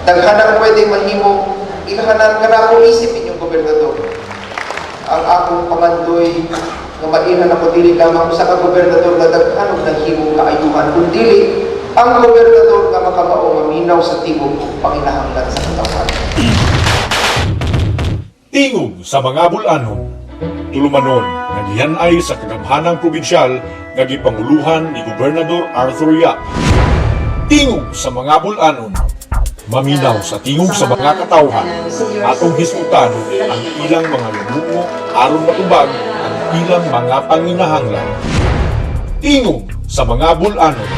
Daghanang pwede mahimo, ilahanan ka na akong isip inyong gobernador. Ang akong pamandoy nga maihan ako dili lamang sa ka-gobernador nga daghanog naghimong kaayuhan, kundi ang gobernador nga makamao maminaw sa tingog ug panginahanglan sa katawan. Tingog sa mga Bol-anon, tulumanon nga gihanay sa kagamhanang probinsyal nga gipanguluhan ni Gobernador Arthur Yap. Tingog sa mga Bol-anon, maminaw sa tingog sa mga katawhan, atong hisgutan ang ilang mga lumungo aron matubag ang ilang mga panginahanglan. Tingog sa mga Bol-anon.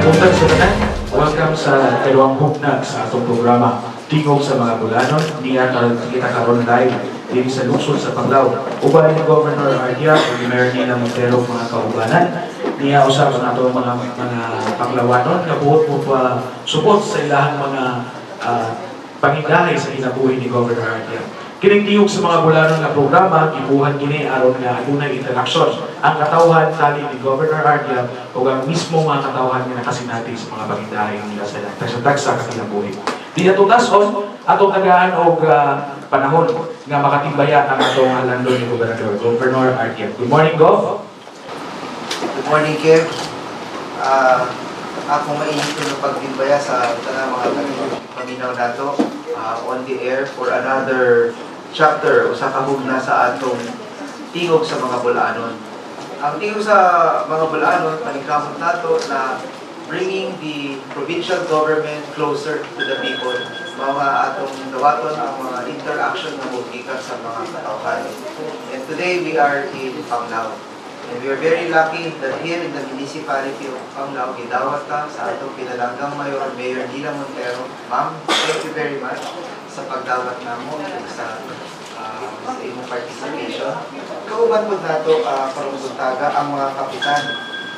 Buntag sa tanan, welcome sa dalawang hugna sa atong programa Tingog sa mga Bol-anon. Niya kita karon live dito sa lungsod sa Panglao. Uban ni Governor Ardia o ni Mayor Nina Montero mga kaubanan. Niya usap ang atong mga Panglawanon nga buot mo pa support sa ilahang mga pangindahay sa kinabuhi ni Governor Ardia. Kining tingog sa mga Bol-anon nga programa, gibuhat kini aron nga adunay interaksyon ang katawhan tali ni Governor Ardia o ang mismo mga katawhan nga nakasinati sa mga pagindahay nila sa tagsa kinabuhi. Di na tutason atong tagaan og panahon nga makatimbaya ang atong landon ni Governor Ardia. Good morning, Gov. Good morning, Kev. Ako mainit na pagtimbaya sa tanang mga paminaw nato on the air for another chapter o sa kahugna sa atong tingog sa mga Bol-anon. Ang tingog sa mga Bol-anon, paningkamot nato na bringing the provincial government closer to the people. Mga atong dawaton ang mga interaction na mugikan sa mga katawhan. And today we are in Panglao. And we are very lucky that here in the municipality of Panglao, gidawat ka sa atong pinalanggang Mayor Nina Montero. Ma'am, thank you very much sa pagdawat namo sa imong participation. Kauban po nato parungsuntaga ang mga kapitan.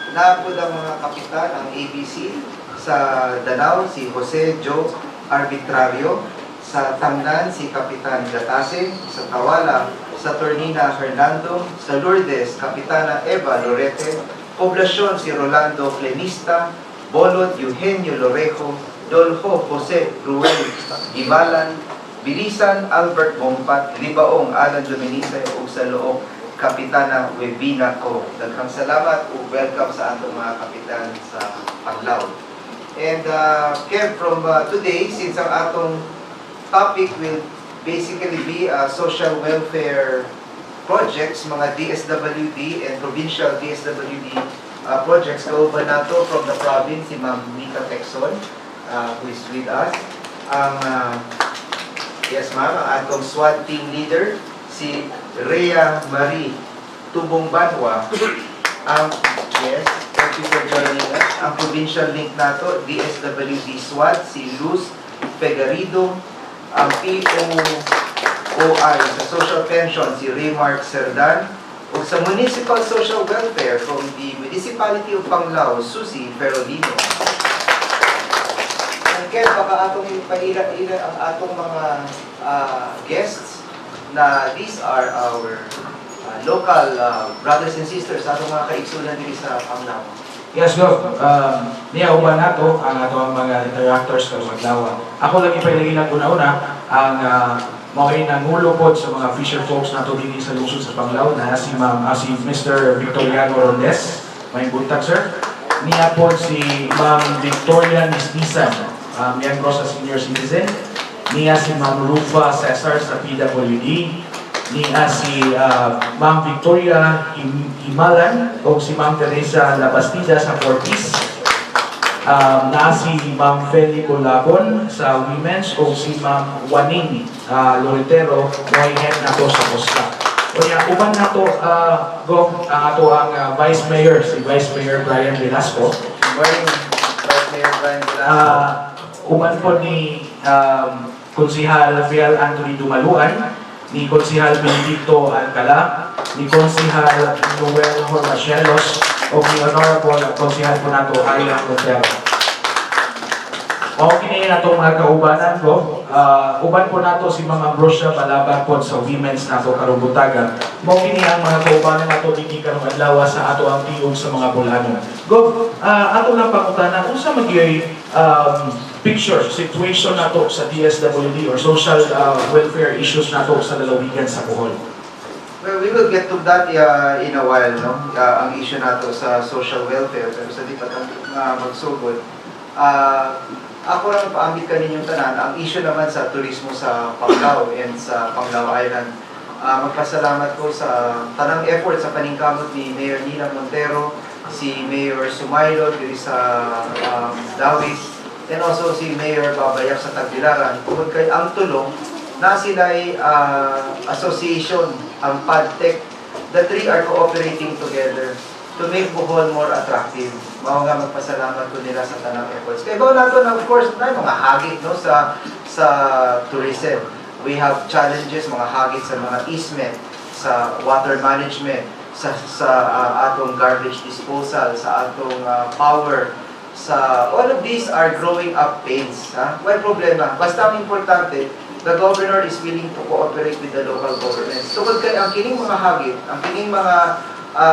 Naapod ang mga kapitan, ang ABC sa Danao, si Jose Joe Arbitrario, sa Tangnan, si Kapitan Gatase, sa Tawala, sa Tornina Fernando, sa Lourdes, Kapitana Eva Lorete, Poblasyon, si Rolando Flemista, Bolod, Eugenio Lorejo, Dolfo Jose Ruel Gimalan, Bilisan Albert Bompat, Libaong Alan Dominicay, ug sa Loob, Kapitana Webina Ko. Daghang salamat ug welcome sa atong mga kapitan sa Panglao. And Kev, from today, since ang atong topic will basically be social welfare projects, mga DSWD and provincial DSWD projects. Kauban nato from the province, si Ma'am Mika Texon, who is with us. Yes ma'am, ang atong SWAT team leader, si Rhea Marie Tubong Banwa. Yes, thank you for joining us. Ang provincial link nato, DSWD SWAT, si Luz Pegarido. Ang POOI sa social pension, si Raymark Serdan. O sa municipal social welfare from the municipality of Panglao, Susie Ferolino. And kaya baka atong ipahila-ila ang atong mga guests na these are our local brothers and sisters, atong mga kaigsunan dito sa Panglao. Yes, Gov. Niya uban nato ang atong mga interactors sa Panglao. Ako lagi pailagilan una-una ang mga nangulo po sa mga fisher folks nato dito sa lungsod sa Panglao na si Mr. Victoriano Rondes. May buntag, sir. Niya po si Ma'am Victoria Nisnisan, miyembro sa senior citizen. Niya si Ma'am Rufa Cesar sa PWD. Niya si Ma'am Victoria Himalan o si Ma'am Teresa Labastida sa Fortis. Na si Ma'am Feli Colabon sa Women's o si Ma'am Waning Loretero may head na to sa Costa. O niya, uban na to, ang ato ang Vice Mayor, si Vice Mayor Brian Velasco. Good morning, Vice Mayor Brian Velasco. Uban po ni Konsihal Fial Anthony Dumaluan, ni Konsihal Benedicto Alcala, ni Konsihal Noel Hormachelos, o ni Honorable Konsihal po nato Ayla Montero. Mao kini natong mga kaubanan ko. Uban po nato si Ma'am Ambrosia Balaban po sa women's nato karong butagan. Mao kini ang mga kaubanan nato dinhi karong adlaw sa ato ang tingog sa mga Bol-anon. Go, ato lang pangutanan unsa magyoy picture situation nato sa DSWD or social welfare issues nato sa lalawigan sa Bohol. Well, we will get to that in a while, no? Ang issue nato sa social welfare, pero sa di pa magsugod. Ako lang paambit kaninyong tanan, ang issue naman sa turismo sa Panglao and sa Panglao Island. Magpasalamat ko sa tanang effort sa paningkamot ni Mayor Nina Montero, si Mayor Sumailo diri sa Dawis, and also si Mayor Babayak sa Tagbilaran. Kung kay ang tulong na sila'y association, ang PADTEC, the three are cooperating together to make Bohol more attractive. Mao nga magpasalamat ko nila sa tanang efforts. Kaya bago nato na of course na mga hagit no sa tourism. We have challenges mga hagit sa mga easement, sa water management, sa atong garbage disposal, sa atong power, sa all of these are growing up pains. Why problema? Basta ang importante, the governor is willing to cooperate with the local governments. Tungkol kay ang kining mga hagit, ang kining mga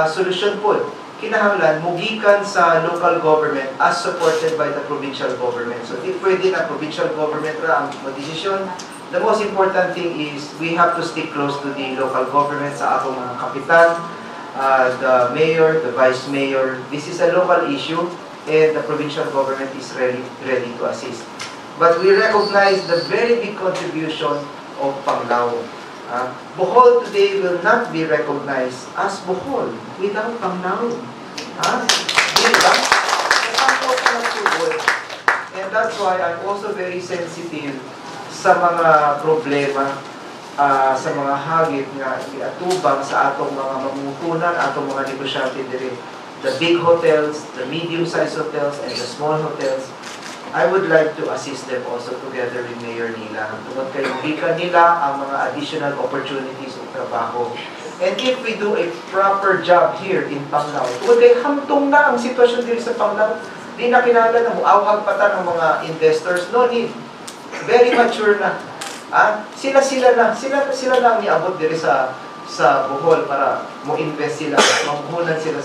solusyon po, kinahanglan mugikan sa local government as supported by the provincial government. So, di pwede na provincial government ra ang decision. The most important thing is we have to stick close to the local government sa atong mga kapitan, the mayor, the vice mayor. This is a local issue and the provincial government is ready to assist. But we recognize the very big contribution of Panglao. Bohol today will not be recognized as Bohol without Panglao. Diba? And that's why I'm also very sensitive sa mga problema, sa mga hagit nga iatubang sa atong mga mamutunan, atong mga negosyante diri. The big hotels, the medium-sized hotels, and the small hotels. I would like to assist them also together with Mayor Nila. Tungkol kay bigyan nila ang mga additional opportunities ng trabaho. And if we do a proper job here in Panglao, tungkol kay hamtong na ang sitwasyon dito sa Panglao, di na kinahanglan na muawhag pata ng mga investors. No need. Very mature na. Sila na ang niabot dito sa Bohol para mo-invest sila, mamuhunan sila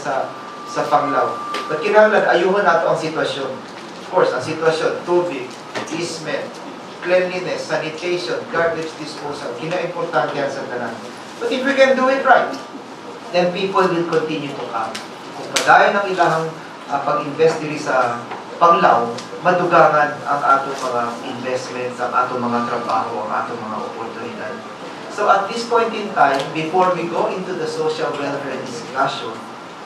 sa Panglao. But kinahanglan, ayuhan nato ang sitwasyon. Of course, ang sitwasyon, tubig, easement, cleanliness, sanitation, garbage disposal, kina-importante yan sa tanan. But if we can do it right, then people will continue to come. Kung padayon ang ilang pag-invest diri sa Panglao, madugangan ang atong mga investments, ang atong mga trabaho, ang atong mga oportunidad. So at this point in time, before we go into the social welfare discussion,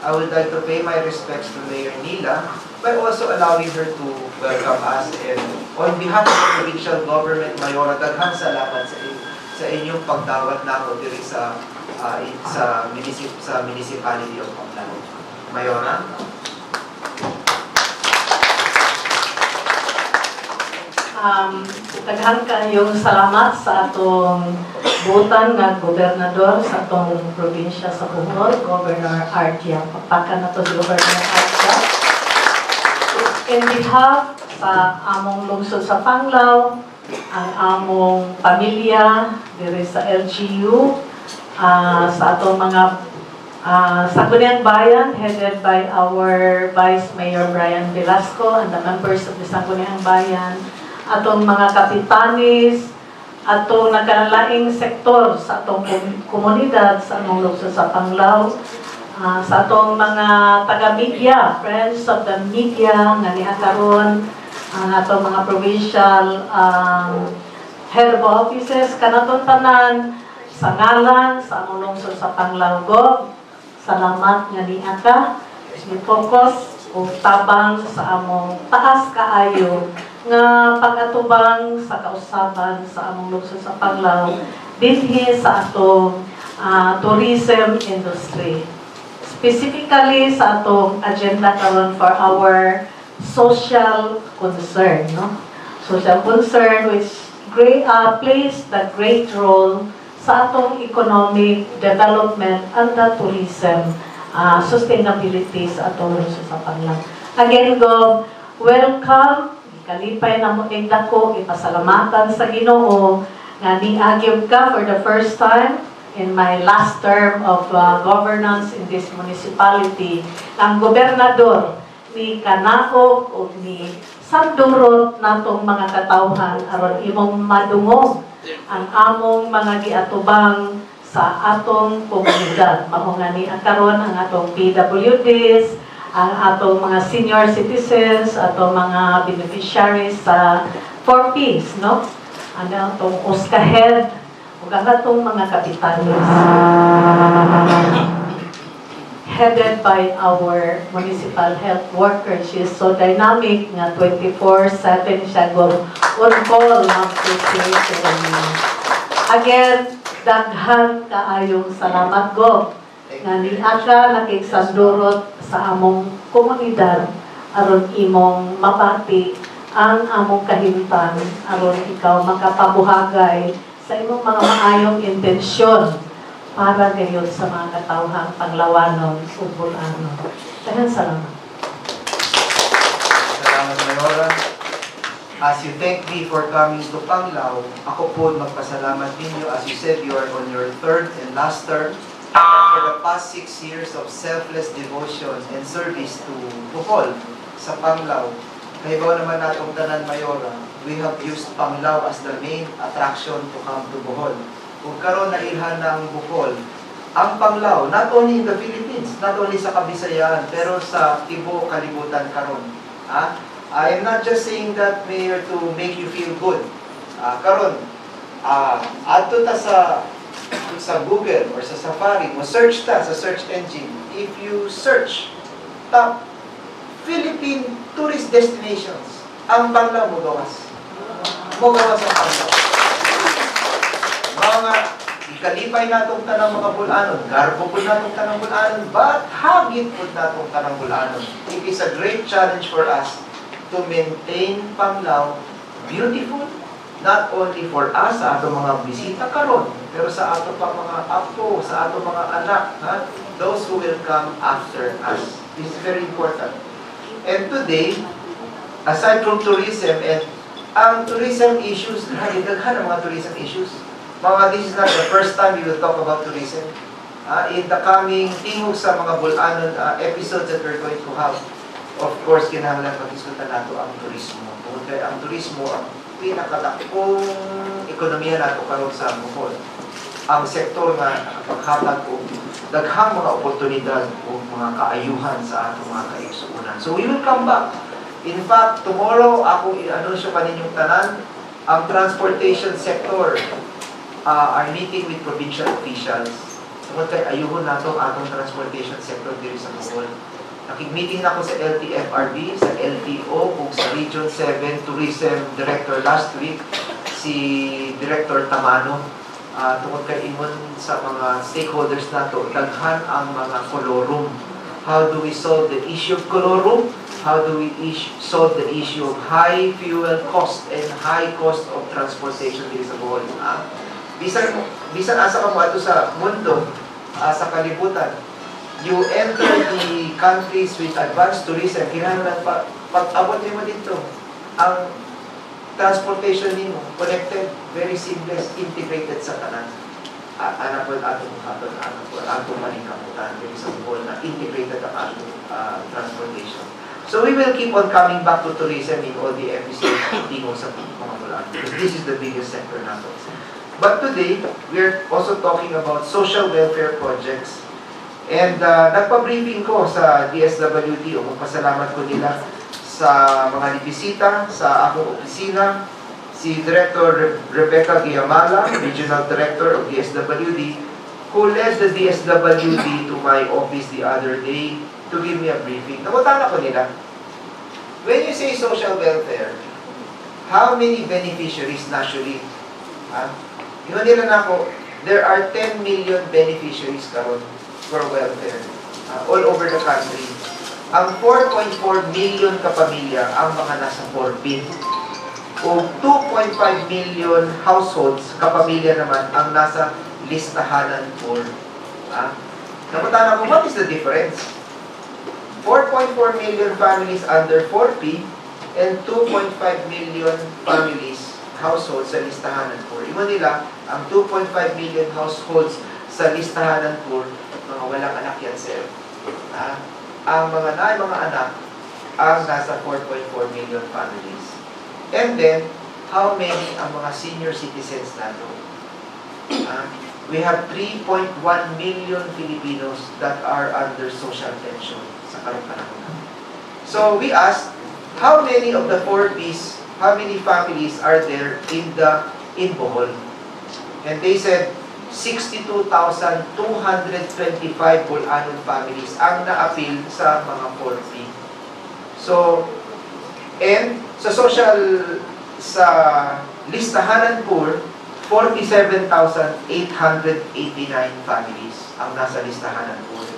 I would like to pay my respects to Mayor Nila by also allowing her to welcome us. And on behalf of the provincial government, Mayora, daghang salamat sa inyong pagdawat nako diri sa municipality of Panglao. Mayora? Daghang kayong salamat sa atong butan nga gobernador sa atong probinsya sa Bohol, Governor Artia. Pagpakan na to si Governor Artia. In behalf sa among lungsod sa Panglao, ang among pamilya diri sa LGU, sa atong mga Sangguniang Bayan, headed by our Vice Mayor Brian Velasco and the members of the Sangguniang Bayan, atong mga kapitanis, atong nagkanalaing sektor sa atong komunidad sa among lungsod sa Panglao, sa atong mga taga-media, friends of the media nga niha karon, ang atong mga provincial head of offices kanaton tanan sa ngalan sa among lungsod sa Panglao. Salamat nga niya ka, i-focus o tabang sa among taas kaayo nga pag-atubang sa kausaban sa among lungsod sa Panglao dinhi sa atong tourism industry. Specifically sa atong agenda karon for our social concern, no? Social concern which plays the great role sa atong economic development and the tourism sustainability sa atong lungsod sa Panglao. Again, welcome Kalipay na mo dako, ipasalamatan sa Ginoo nga niagyod ka for the first time in my last term of governance in this municipality. Ang gobernador ni kanaog o ni sandurot natong mga katawhan aron imong madungog ang among mga giatubang sa atong komunidad. Mao nga ni karon ang atong PWDs, ang atong mga senior citizens, atong mga beneficiaries sa 4Ps, no? Ano atong uskahead, ug ang atong mga kapitalis. Headed by our municipal health worker. She is so dynamic nga 24/7 siya on call ng Again, daghan kaayong salamat go nga niya ka nakigsandurot sa among komunidad aron imong mapati ang among kahimtang aron ikaw makapabuhagay sa imong mga maayong intensyon para gayon sa mga katawhang Panglawanon o Bol-anon. Daghang salamat. Salamat, Mayora. As you thank me for coming to Panglao, ako po magpasalamat ninyo. As you said, you are on your third and last term. For the past 6 years of selfless devotion and service to Bohol sa Panglao, kahibaw naman natong tanan, Mayora, we have used Panglao as the main attraction to come to Bohol. Kung karon na ilhan ng Bohol, ang Panglao, not only in the Philippines, not only sa Kabisayaan, pero sa tibuok kalibutan karon. I am not just saying that, Mayor, to make you feel good. Karon, adto ta sa Google or sa Safari, mo search ta sa search engine. If you search top Philippine tourist destinations, ang Panglao mo gawas. Mo gawas ang Panglao. Mga ikalipay natong tanang mga Bol-anon, garbo po natong tanang Bol-anon, but hagit po natong tanang Bol-anon. It is a great challenge for us to maintain Panglao beautiful, not only for us, sa ato mga bisita karon, pero sa ato pang mga apo, sa ato mga anak, those who will come after us. This is very important. And today, aside from tourism, and ang tourism issues, daghan ang mga tourism issues. This is not the first time we will talk about tourism. In the coming tingog sa mga Bol-anon episodes that we're going to have, of course, kinahanglan pag-diskutan nato ang turismo. Kaya ang turismo, ang pinakadakong ekonomiya nato karon sa Bohol. Ang sektor nga paghatag og daghang mga oportunidad o mga kaayuhan sa atong mga kaigsuonan. So we will come back. In fact, tomorrow, ako i-anunsyo pa ninyong tanan, ang transportation sector are meeting with provincial officials. Tungkol kay ayuhon nato atong transportation sector diri sa Bohol. Nakig-meeting na ako sa LTFRB, sa LTO, kung sa Region 7 Tourism Director last week, si Director Tamano. Tungkol kay ingon sa mga stakeholders nato, daghan ang mga kolorum. How do we solve the issue of kolorum? How do we solve the issue of high fuel cost and high cost of transportation diri sa Bohol? Bisan asa ka mo ato sa mundo, sa kalibutan, you enter the countries with advanced tourism, kinahanglan pag-abot mo dito, ang transportation nimo connected, very seamless, integrated sa tanan. Anak po atong maningkamutan dito sa Bohol na integrated ang atong transportation. So we will keep on coming back to tourism in all the episodes tingog sa mga Bol-anon, because this is the biggest sector nato. But today, we're also talking about social welfare projects. And nagpa-briefing ko sa DSWD, o magpasalamat ko nila sa mga nibisita sa akong opisina, si Director Rebecca Guiamala, Regional Director of DSWD, who led the DSWD to my office the other day to give me a briefing. Nakutana ko nila, when you say social welfare, how many beneficiaries nationally? Yun nila na ako, there are 10 million beneficiaries karon for welfare all over the country. Ang 4.4 million kapamilya ang mga nasa 4P. O 2.5 million households, kapamilya naman, ang nasa listahanan 4. Nakutana ko, what is the difference? 4.4 million families under 4P and 2.5 million families, households sa listahan ng poor. Iwan nila, ang 2.5 million households sa listahan ng poor, mga walang anak yan, sir. Ang mga anak, ang nasa 4.4 million families. And then, how many ang mga senior citizens nato? We have 3.1 million Filipinos that are under social pension sa karong panahon. So we asked, how many of the 4Ps, how many families are there in Bohol? And they said 62,225 Bol-anon families ang na-appeal sa mga 4P. So, and sa listahan ng poor, 47,889 families ang nasa listahan ng poor.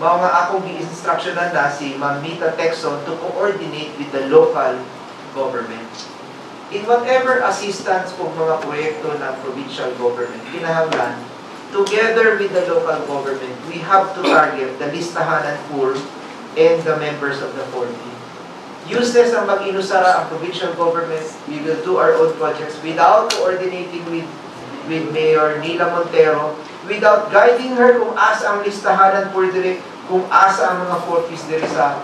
Mga akong gi-instructionan na si Ma'am Mita Texon to coordinate with the local government. In whatever assistance po mga proyekto ng provincial government, kinahanglan, together with the local government, we have to target the listahan ng poor and the members of the 4P. Useless ang mag-inusara ang provincial government. We will do our own projects without coordinating with Mayor Nila Montero, without guiding her kung asa ang listahan ng poor dire, kung asa ang mga 4Ps dire sa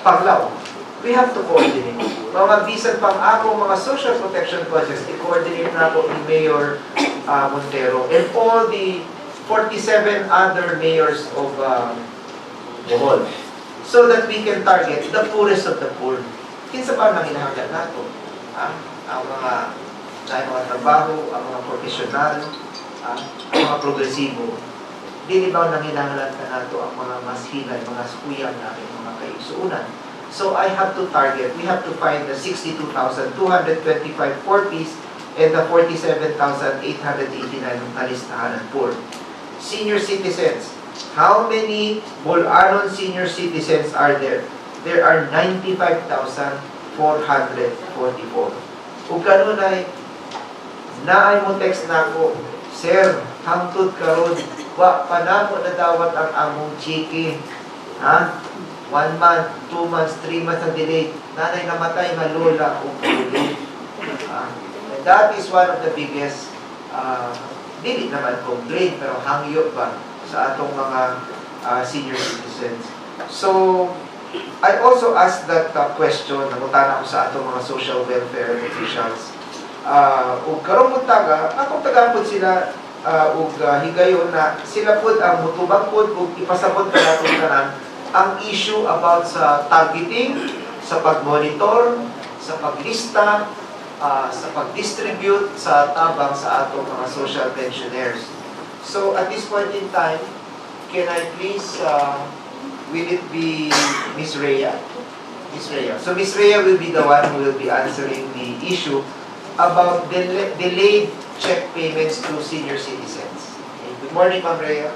Panglao. We have to coordinate. Mga bisan pang ako, mga social protection projects, i-coordinate na ako ni Mayor Montero and all the 47 other mayors of Bohol, so that we can target the poorest of the poor. Kinsa pa nang hinahanglan nato? Ang mga trabaho, ang mga profesional, ang mga progresibo. Dili ba nang hinahanglan ka nato ang mga mas hinay, mga skuyang natin, mga kaigsuunan? So I have to target, we have to find the 62,225 4Ps and the 47,889 na listahan ng poor. Senior citizens. How many Bol-anon senior citizens are there? There are 95,444. Kung kanunay, naay mo text na ako, Sir, hangtod karon, wa pa na mo nadawat ang among chiki. 1 month, 2 months, 3 months ang delay. Nanay namatay nga lola o kulit. And that is one of the biggest, dili naman complaint, pero hangyo ba sa atong mga senior citizens. So, I also asked that question, nangutan ako sa atong mga social welfare officials. Ug karong buntaga, akong tagapod sila ug higayon na sila pod ang mutubang pod ug ipasabot ka natong tanan ang issue about sa targeting, sa pag-monitor, sa paglista, sa pag-distribute sa tabang sa atong mga social pensioners. So, at this point in time, can I please, will it be Ms. Rhea? Ms. Rhea. So, Ms. Rhea will be the one who will be answering the issue about delayed check payments to senior citizens. Okay. Good morning, Ma'am Rhea.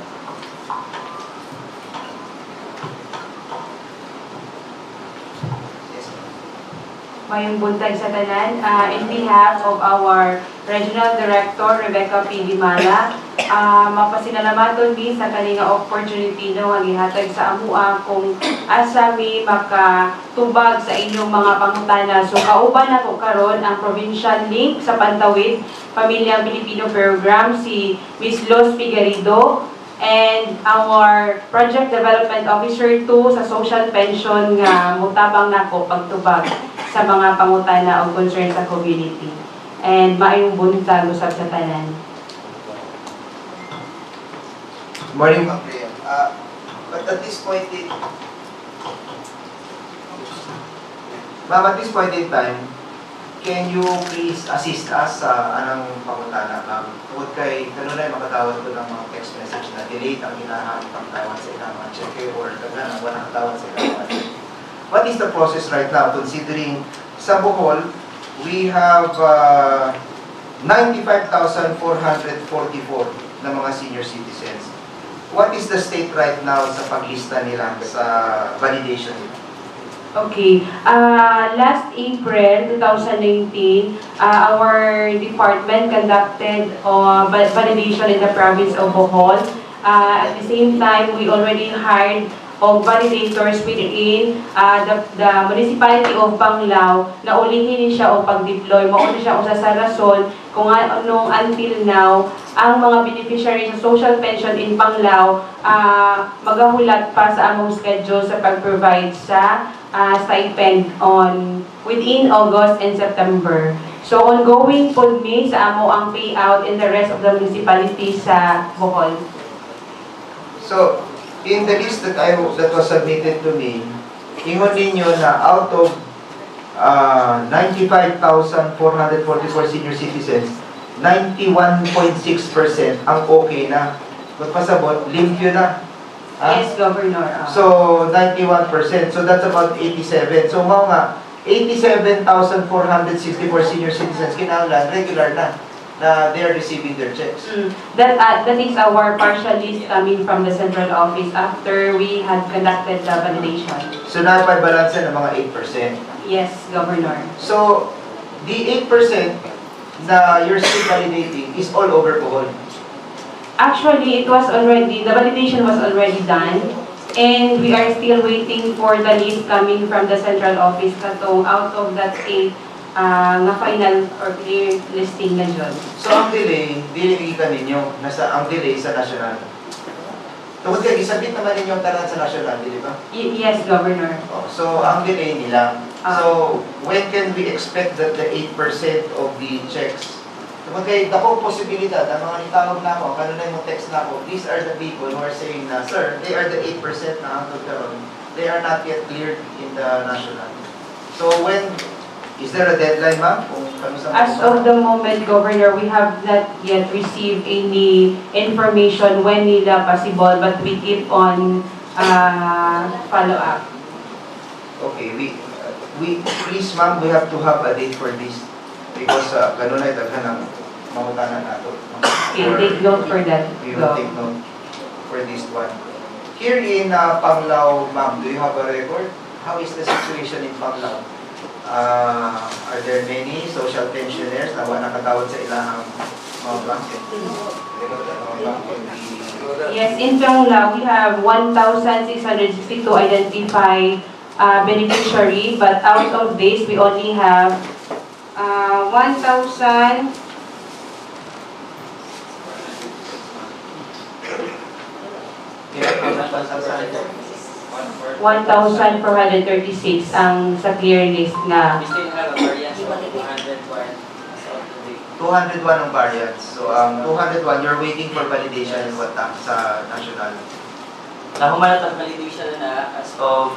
Mayong buntag sa tanan. In behalf of our Regional Director, Rebecca P. Dimala, mapasinalamaton mi sa kaninga opportunity no nga gihatag sa amua kung asa mi makatubag sa inyong mga pangutana. So kauban na ko karon ang provincial link sa Pantawid Pamilyang Pilipino Program, si Ms. Los Figueredo, and our Project Development Officer 2 sa Social Pension nga mutabang nako pagtubag sa mga pangutana o concern sa community. And maayong buntag usab sa tanan. Good morning, Ma'am Rhea. But at this point in time, can you please assist us sa anang pangutana, ma'am? Tungkol kay kanunay makatawag ko ng mga text message na delete ang hinahanap ang tawag sa ilang mga cheque or kagana ang walang tawag sa ilang mga cheque. What is the process right now, considering sa Bohol, we have 95,444 na mga senior citizens. What is the state right now sa paglista nila, sa validation nila? Okay. Last April 2019, our department conducted validation in the province of Bohol. At the same time, we already hired of validators within the municipality of Panglao na ulihin siya o pag-deploy. Mao na siya usa sa rason kung anong until now ang mga beneficiaries sa social pension in Panglao magahulat pa sa among schedule sa pag-provide sa stipend within August and September. So ongoing po mi sa amo ang payout in the rest of the municipalities sa Bohol. So, in the list that was submitted to me, ingon ninyo na out of 95,444 senior citizens, 91.6% ang okay na. Magpasabot, limpyo na. Yes, Governor. So, 91%. So, that's about 87. So, mga 87,464 senior citizens, kinahanglan, regular na they are receiving their checks. That is our partial list coming from the central office after we had conducted the validation. So, napay-balance ng mga 8%. Yes, Governor. So, the 8% na you're still validating is all over Bohol. Actually, the validation was already done, and we are still waiting for the list coming from the central office katong out of that 8 nga final or clear listing na dyan. So, ang delay, dinilikan ninyo, ang delay sa national. Tungkol kayo, isabit naman ninyo ang tanan sa national, di ba? Yes, Governor. So, ang delay nila. So, when can we expect that the 8% of the checks? Tungkol kayo, dako posibilidad, ang mga nitawag na ako, kanunay mo text na ako, these are the people who are saying na, sir, they are the 8% na hanggang karon. They are not yet cleared in the national. So, is there a deadline, ma'am? As of the moment, Governor, we have not yet received any information when nila possible, but we keep on follow up. Okay, we please, ma'am, we have to have a date for this because kanunay daghan ang mangutanan nato. Okay, take note for that. We will take note for this one. Here in Panglao, ma'am, do you have a record? How is the situation in Panglao? Are there many social pensioners na wala nakatawad sa ilahang mga bangkit? Yes, in Panglao, we have 1,662 identified beneficiary, but out of this, we only have 1,000. 1,436 ang sa clear list na. We still have a variance of 201 as of today. 201 ang variants. So, 201, you're waiting for validation and what sa national. Nahumalat ang validation na as of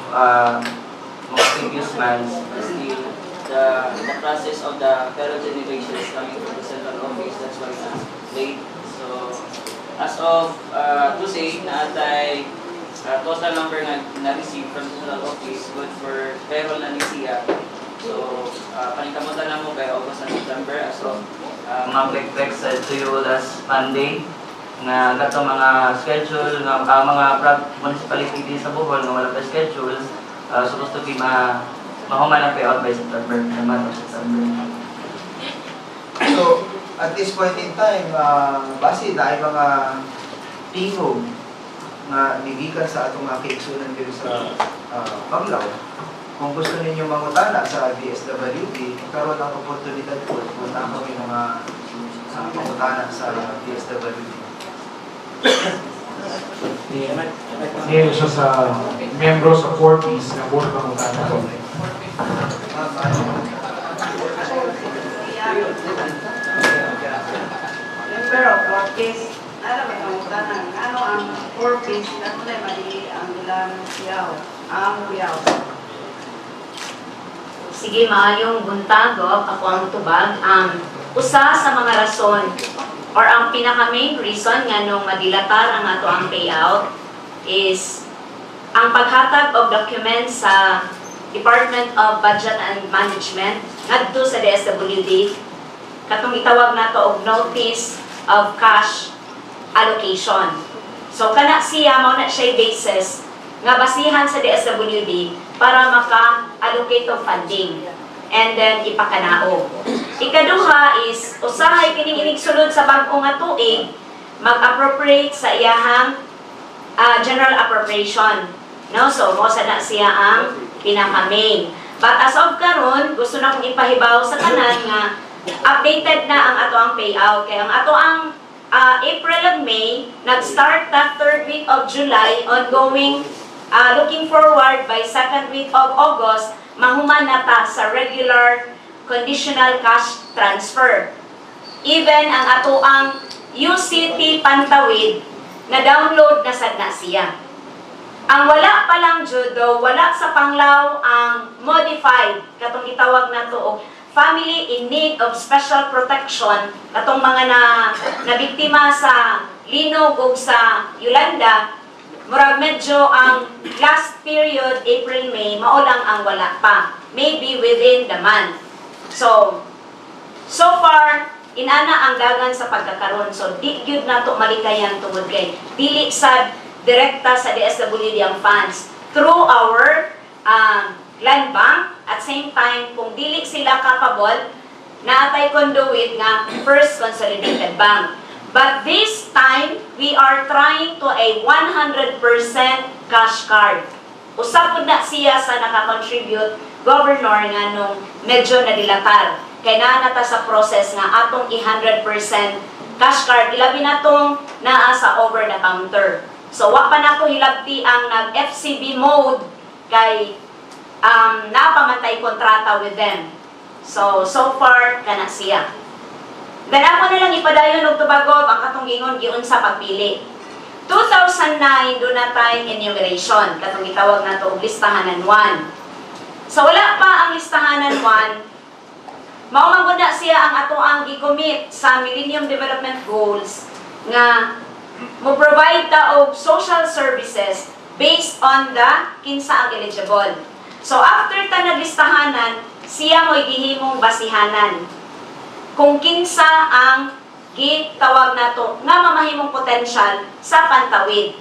mga previous months. Still, the process of the federal generation is coming from the central office. That's why it's late. So, as of today, naatay total number nga na-receive from the central office good for payroll na ni siya. So, panikamutan na mo kay August and September as of mga text said to you last Monday na gato mga schedule nga mga municipality din sa Bohol nga wala pa schedule supposed to be mahuman ang payout by September, the month of September. So, at this point in time, base na ay mga tingog na nigikan sa atong mga kaigsunan dito sa Panglao. Kung gusto ninyo mangutana sa DSWD, karoon ng oportunidad po kung kami mga mangutana sa DSWD. Ngayon siya sa membro sa 4Ps na board ng utana ko. Pero 4Ps, alam mo ang tanang, ano ang 4Ps, ano na mali ang ilang siyaw, ang uyaw. Sige, maayong buntago, ako ang tubag. Usa sa mga rason or ang pinaka-main reason nga nung madilatar ang ato ang payout is ang paghatag of documents sa Department of Budget and Management ngadto sa DSWD katong itawag nato og notice of cash allocation. So kana siya mao na siya basis nga basihan sa DSWD para maka-allocate of funding and then ipakanao. Ikaduha is usahay kining inigsulod sa bag-o nga tuig mag-appropriate sa iyahang general appropriation. No? So, mo sa na siya ang pinaka-main. But as of karon, gusto na kong ipahibaw sa tanan nga updated na ang ato ang payout. Kaya ang ato ang April and May, nag-start na 3rd week of July, ongoing, looking forward by 2nd week of August, mahuman na ta sa regular conditional cash transfer. Even ang ato ang UCT Pantawid, na-download na sad na siya. Ang wala pa lang judo, wala sa Panglao ang modified, katong itawag na to, o family in need of special protection, katong mga nabiktima sa linog o sa Yolanda, murag medyo ang last period, April-May, maulang ang wala pa. Maybe within the month. So far, inana ang dagan sa pagkakaroon. So, di gyud nato malikayan tungod kay dili sad direkta sa DSWD ang funds through our land bank. At same time, kung dili sila capable, naatay conduit nga First Consolidated Bank. But this time, we are trying to a 100% cash card. Usapod na siya sa nakakontribute governor nga nung medyo nadilatar. Kaya naanata sa process nga atong 100% cash card. Ilabi na tong naa sa over the counter. So, wa pa na ko hilabti ang nag-FCB mode kay napamantay kontrata with them. So far, kana siya. Then ako na lang ipadayon og tubagob ang katong gingon giun sa pagpili. 2009, doon na tayong enumeration. Katong itawag na to listahanan 1. So wala pa ang listahanan 1, maumangod na siya ang ato ang gi-commit sa Millennium Development Goals nga mo-provide ta og social services based on the kinsa ang eligible. So after ta naglistahanan, siya mo'y gihimong basihanan kung kinsa ang gitawag nato nga mamahimong potential sa pantawid.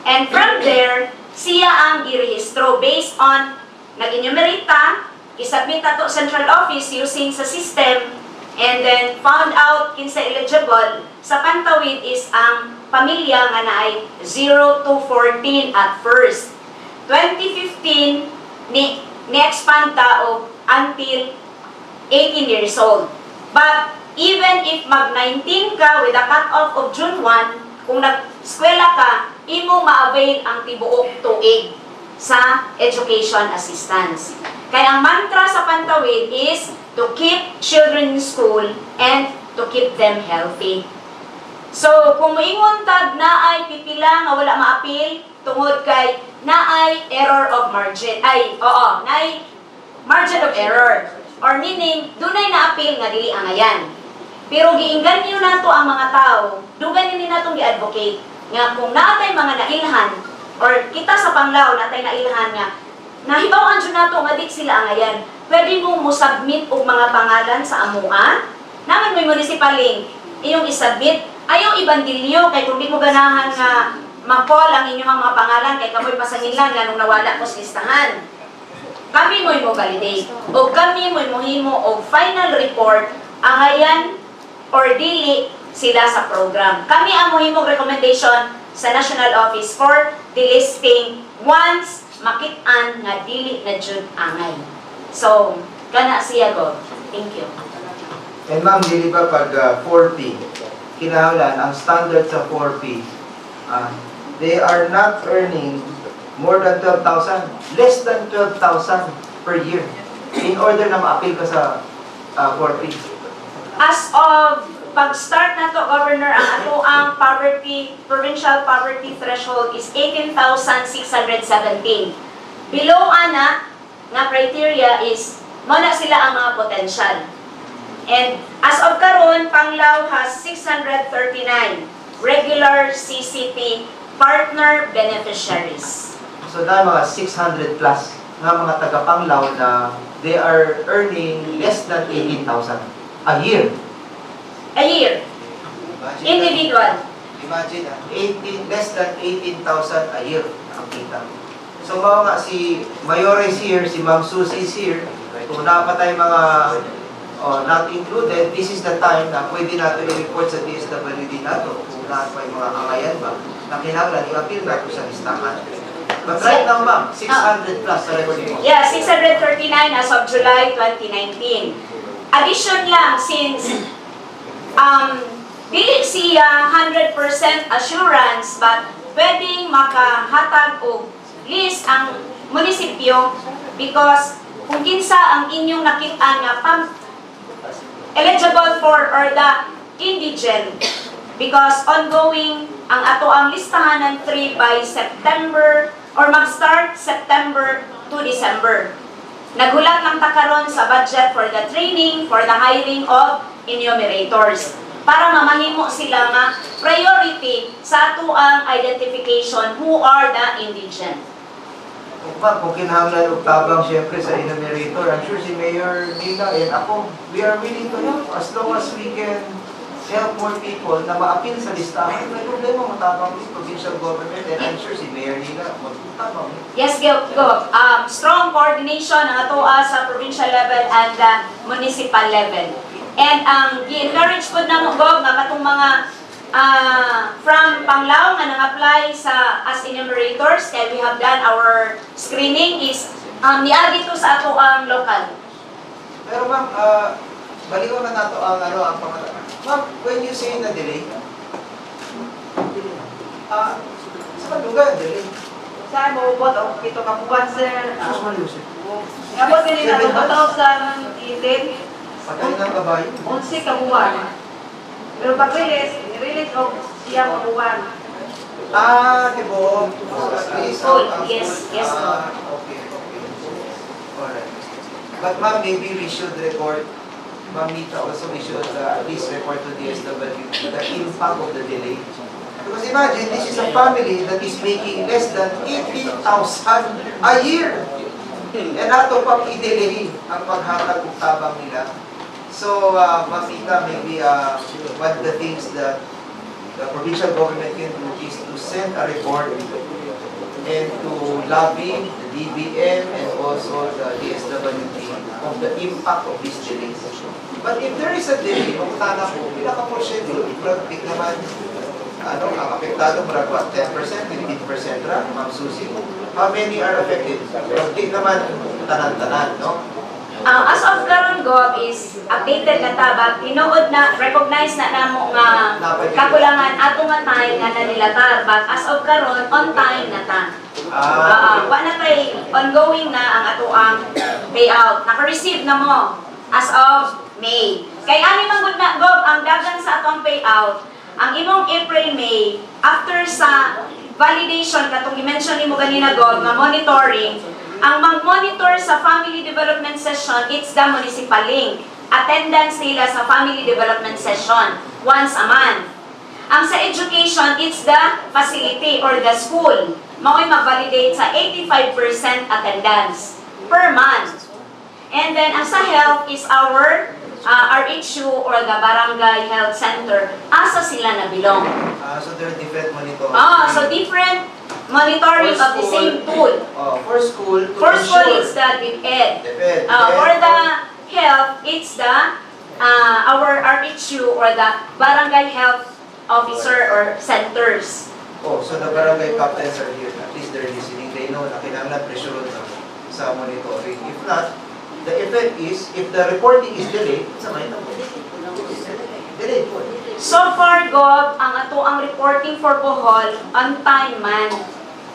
And from there, siya ang girehistro based on nag-enumerate ta, isubmit nato central office using sa system, and then found out kinsa eligible sa pantawid is ang pamilya nga naay 0 to 14 at first. 2015 ni-expand ta og until 18 years old. But even if mag-19 ka with a cut-off of June 1, kung nag-eskwela ka, imo ma-avail ang tibuok tuig sa education assistance. Kaya ang mantra sa pantawid is to keep children in school and to keep them healthy. So, kung moingon tag naay pipila nga wala ma-appeal tungod kay naay error of margin. Naay margin of error. Or meaning, dunay na-appeal nga dili angayan. Pero giingganyo nato ang mga tao, dugan ni natong gi-advocate nga kung naatay mga nailhan or kita sa Panglao natay nailhan nga nahibaw-an jud nato nga di sila angayan. Pwede mo mo-submit og mga pangalan sa amua. Naman may munisipaling iyong isubmit. Ayaw ibandilyo kay kung di mo ganahan nga ma-call ang inyong mga pangalan kay kamoy pasangilan nga nung nawala ko sa listahan. Kami mo'y mo validate o kami mo'y mohimo og final report angayan or dili sila sa program. Kami ang mohimong recommendation sa National Office for delisting once makit-an nga dili na jud angay. So, kana siya go. Thank you. And ma'am, dili ba pag 4P, kinahanglan ang standard sa 4P, they are not earning more than 12,000, less than 12,000 per year in order na ma-appeal ka sa 4P. As of pag-start na to, Governor, ang ato ang provincial poverty threshold is 18,617. Below ana nga criteria is muna sila ang mga potential. And as of karon, Panglao has 639 regular CCT partner beneficiaries. So dahil mga 600 plus nga mga taga-Panglao na they are earning less than 18,000 a year. A year. Individual. Imagine, less than 18,000 a year ang kita. So mga nga si Mayor is here, si Ma'am Susie is here. Kung napatay mga not included, this is the time na pwede natin i-report sa DSWD nato kung napatay mga angayan ba na kinahanglan i-appeal nato sa listahan. But right now, ma'am, 600 plus sa record mo. Yeah, 639 as of July 2019. Addition lang, since dili siya 100% assurance, but pwedeng makahatag o list ang munisipyo because kung kinsa ang inyong nakita nga eligible for or the indigent, because ongoing ang ato ang listahan ng 3 by September or mag-start September to December. Nagulat lang ta karon sa budget for the training, for the hiring of enumerators para mamahimo sila nga priority sa ato ang identification who are the indigent. Kung kinahanglan og tabang siyempre sa enumerator, I'm sure si Mayor Nina and ako, we are willing to help as long as we can help more people na ma-appeal sa listahan. May problema matabang yung provincial government and I'm sure si Mayor Nina matabang. Yes, go. Strong coordination ang ato sa provincial level and the municipal level. And gi-encourage po na mo, Gov, nga katong mga from Panglao nga nang-apply as enumerators, kaya we have done our screening is niagi to sa ato ang local. Pero ma'am, baliwan na nato ang ang pangalan. Ma'am, when you say na delay, sa lugar delay? Sa mo ubot o ito ka buwan, sir. Tapos Ngabot ganito na 2018, patay ng kabayo. 11 ka buwan. Pero pag-release, i-release o siya ka buwan. Dibo. Yes. Okay. Alright. But ma'am, maybe we should report, ma'am Nita, also we should at least report to DSWD the impact of the delay. Because imagine, this is a family that is making less than 18,000 a year. And ato pang i-delay ang paghatag ng tabang nila. So, Ma'am Nita, maybe one of the things that the provincial government can do is to send a report and to lobby the DBM and also the DSWD of the impact of these delays. But if there is a delay, magkutana po, pinaka-porsyento, i-practic naman, ang apektado mo 10%, 15% ra, Ma'am Susie. How many are affected? Practic naman, tanan-tanan, no? As of karon, Gov, is updated na tabag, tinuod na, recognize na namo nga kakulangan ato nga time nga nanilatar, but as of karon, on time na ta. Wa na tay ongoing na ang ato ang payout. Naka-receive na mo as of May. Kay ani man gud na, Gov, ang dagan sa ato ang payout, ang imong April, May, after sa validation, katong i-mention ni mo ganina, Gov, nga monitoring, ang mag-monitor sa family development session, it's the municipal link. Attendance nila sa family development session, once a month. Ang sa education, it's the facility or the school. Mao'y mag-validate sa 85% attendance per month. And then, ang sa health is our RHU or the Barangay Health Center. Asa sila nabilong. So there are different monitoring. So different monitoring of the same tool. For school, to For school, ensure- it's the DepEd. DepEd. For the health, it's the our RHU or the Barangay Health Officer or Centers. So the barangay captains are here. At least they're listening. They know na kailangan pressure sa monitoring. If not, the effect is, if the reporting is delayed, samay na po. Delayed po. So far, Gov, ang ato ang reporting for Bohol, on time man.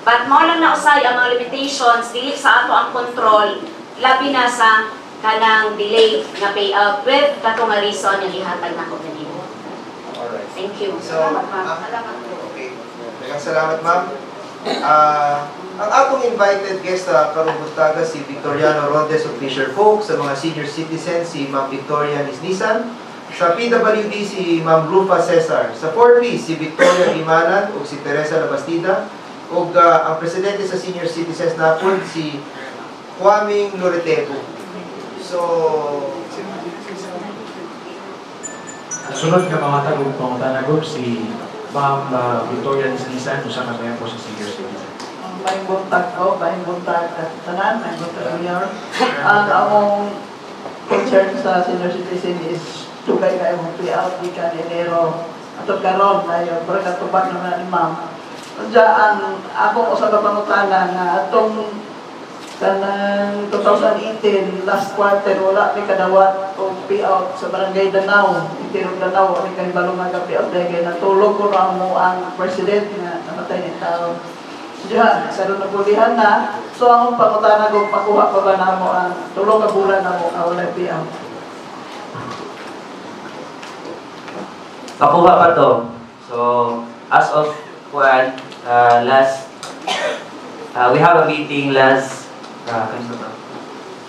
But mao lang na usay ang mga limitations, dili sa ato ang control, labi na sa kanang delay nga payout with katong nga reason nga gihatag na ko kanimo. Alright. Thank you. So, okay. Maraming salamat, ma'am. Ang atong invited guest sa karong buntaga si Victoriano Rondes of Fisher Folk, sa mga senior citizens si Ma'am Victoria Nisnisan, sa PWD si Ma'am Rufa Cesar, sa 4P si Victoria Limanan o si Teresa Labastida, o ang presidente sa senior citizens napon si Kwaming Loretego. So, Sunod nga mga tagong pangutanagop si Ma'am Victoria Nisnisan, usa ka po sa senior citizen. May buntag ko, may buntag at tanan, may buntag mayor. Ang among concern sa senior citizen is tugay kayo mong payout di ka Enero. At karon na yun, pero katubag naman ni ma'am. Diyan, ako sa kapangutana nga atong kanang 2018 last quarter wala ni kadawat o payout sa barangay Danao, Itirong Danao, ni kay balungan ka payout dahil kay natulog ko na mo ang president nga namatay ni tao. Diyan, sa doon napulihan na, so ang pangutana ko, pakuha pa ba na mo ang tulong ka bulan na mo ang wala payout? Pakuha pa to. So, as of we have a meeting last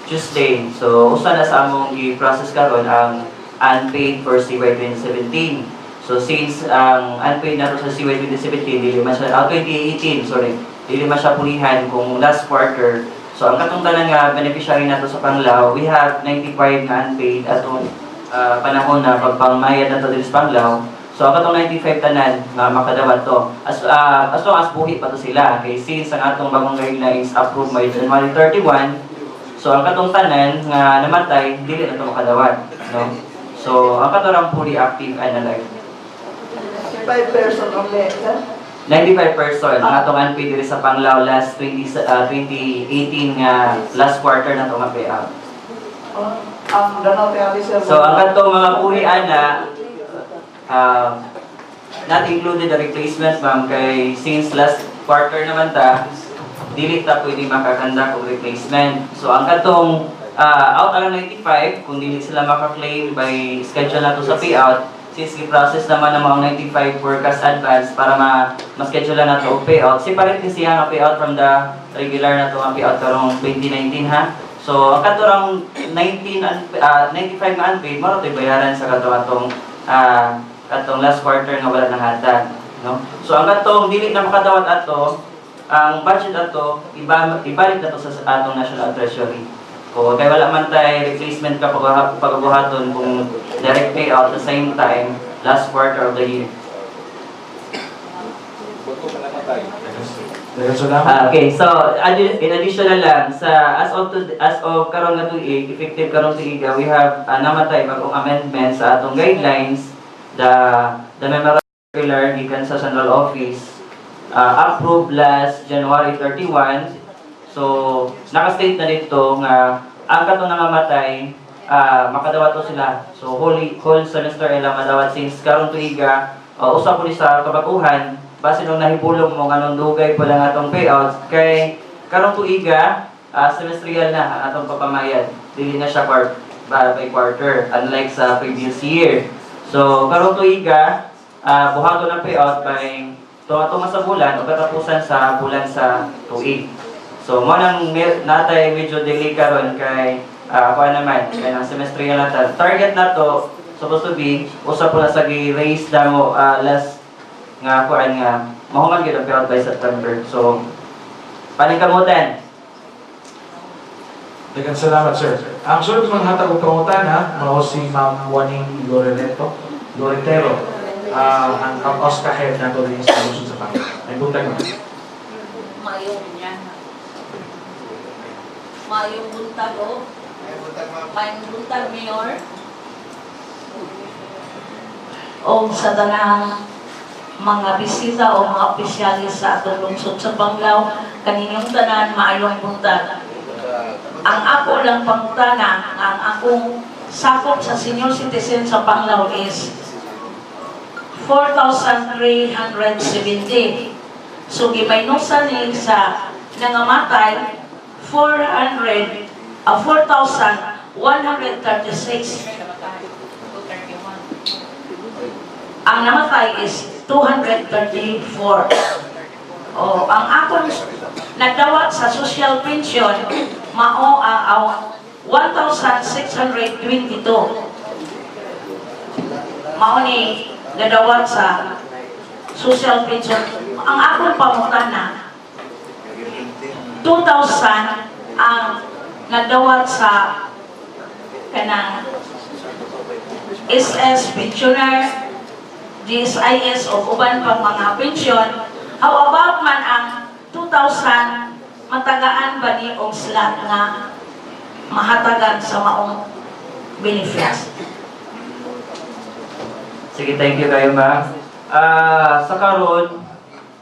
Tuesday. So, usa na sa among i-process karon ang unpaid for CY 2017. So, since ang unpaid na to sa CY 2017, dili man siya, 2018, sorry, dili man siya pulihan kung last quarter. So, ang katong tanan nga beneficiary na to sa Panglao, we have 95 na unpaid atong panahon na pagpangmayad na to din sa Panglao. So, ang katong 95 tanan nga makadawat to. As long as buhi pa to sila. Okay, since ang atong bagong guidelines approved by January 31, so ang katong tanan nga namatay, dili na to makadawat. No? So, ang katong fully active and alive. 5 person only, ha? 95 person. Ang atong unpaid diri sa Panglao last 2018 nga last quarter na to ma-payout. Ang Danao County sir. So, ang katong mga buhian na not included the replacement, ma'am, kay since last quarter naman ta, dili ta pwede makakanda og replacement. So, ang katong out ang 95, kung dili sila makaklaim by schedule na to sa payout, since i-process naman ang mga 95 forecast advance para ma-schedule na to og payout, separate din siya nga payout from the regular na to nga payout karong 2019, ha? So, ang katurang 95 nga unpaid, maro to'y bayaran sa katong atong last quarter nga wala nang hatag, no? So ang katong dili na makadawat ato, ang budget ato ibalik na to sa atong National Treasury. Kung kay wala man tay replacement ka pagabuhaton kung direct payout at the same time last quarter of the year. Okay, so in addition na lang sa as of karon nga tuig, effective karon tuig, we have namatay bagong amendments sa atong guidelines. The memorandum circular gikan sa Central Office approved last January 31. So, naka-state na dito nga ang katong nangamatay makadawat to sila. So, whole semester ila madawat since karon tuiga usa po ni sa kabakuhan base nung nahibulong mo nganong dugay pa lang atong payouts kay karon tuiga semestrial na ang atong papamayad. Dili na siya by quarter unlike sa previous year. So, karong tuiga, buhaton ng payout by tumatuma sa bulan o katapusan sa bulan sa tuig. So, mo nang natay medyo delay karon kay kuan naman, kay ang semestrial natin. Target na to, supposed to be, usa po na sa raise na mo last nga kuan nga, mahuman gyud ang payout by September. So, paningkamutan. Daghang salamat, sir. Ang sunod mga hatag o pangutana, mao si Ma'am Juaning Loretero. Ang OSCA head na to rin sa Luzon sa Panglao. May buntag mo. Mayong buntag o. Mayong buntag, Mayor. O sa tanang mga bisita o mga opisyalis sa atong lungsod sa Panglao, kaninyong tanan, maayong buntag. Ang ako lang pangutana, ang akong sakop sa senior citizen sa Panglao is 4,370. So, gimaynusan ni sa nangamatay, 4,136. Ang namatay is 234. O, ang akong nagdawat sa social pension, mao ang 1,622. Mao ni nadawat sa social pension. Ang akong pamutana, 2,000 ang nadawat sa kanang SS pensioner, DSIS o uban pang mga pensyon. How about man ang 2,000 matagaan ba ni og slot nga mahatagan sa maong benefits? Sige, thank you kayo, ma'am. Sa karon,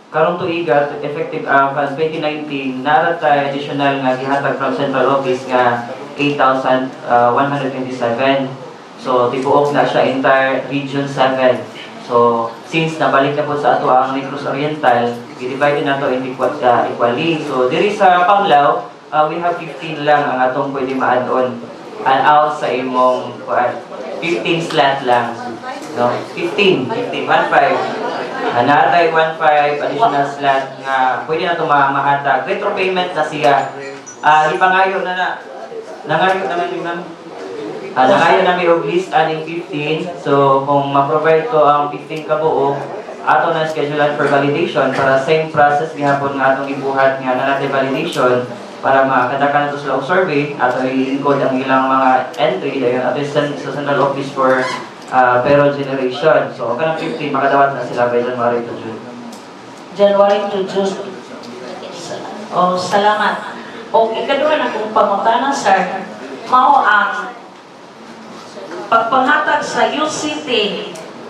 karong tuiga effective kan 2019 nara tay additional nga gihatag from central office nga 8,127. So tibuok na siya entire region 7. So since nabalik na po sa ato ang Negros Oriental, i-divide na to into equally. So diri sa Panglao, we have 15 lang ang atong pwede ma-add-on out sa imong 15 slot lang. No? 15, 15, 1.5. Natay 1.5 additional slot nga pwede na ito mahatag. Retro payment na siya. Ipangayo na. Nangayo naman yung nangayo namin og list aning 15. So kung ma-provide ko ang 15 kabuo, ato na schedulean for validation para same process gihapon nga atong ibuhat nga na natin validation para makadakan nato sila og survey ato i-encode ang ilang mga entry dayon ato sa central office for payroll generation. So, kanang 15, makadawat na sila by January to June. January to June. Oh, salamat. O ikaduha na kung pangutana, sir, mao ang pagpanghatag sa UCT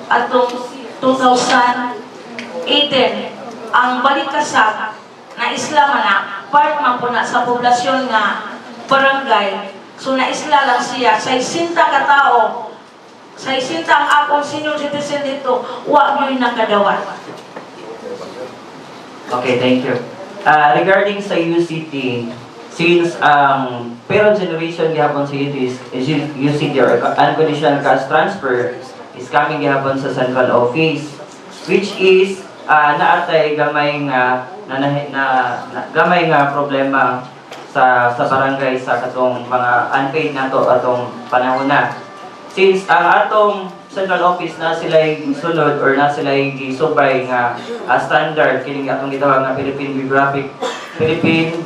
atong 2018 ang balikasag na isla man na part man po na sa poblasyon nga barangay. So, na isla lang siya sa 60 ka tao. Sa isinta ang akong senior citizen dito, huwag nyo'y nakadawat. Okay, thank you. Regarding sa UCT, since ang payroll generation gihapon sa UCT or unconditional cash transfer is coming gihapon sa central office, which is naatay gamay nga gamay nga problema sa barangay sa katong mga unpaid nato atong panahon na. Since ang atong central office na sila sunod or na sila gisubay nga standard kining atong gitawag nga Philippine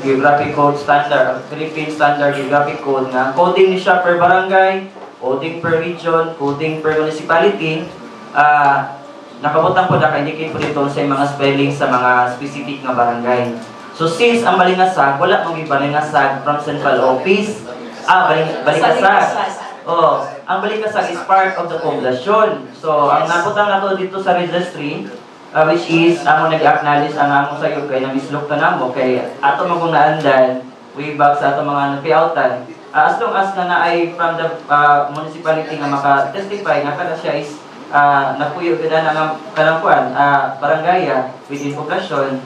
Geographic Code Standard, Philippine Standard Geographic Code nga coding ni siya per barangay, coding per region, coding per municipality. Nakabutang po naka-indicate po dito sa mga spelling sa mga specific nga barangay. So since ang balingasag, wala mong balingasag from central office, balingasag. Oh, ang balikasag is part of the poblasyon. So, ang naputang nato dito sa registry, which is, among nag-acknowledge ang among sayop kay na-mislok na namo, kay ato magong naandan, way back sa ato mga nagpiautan. As long as na ay from the municipality nga maka-testify, nga kada siya is napuyo kada na kalangkuan, barangaya, within poblasyon.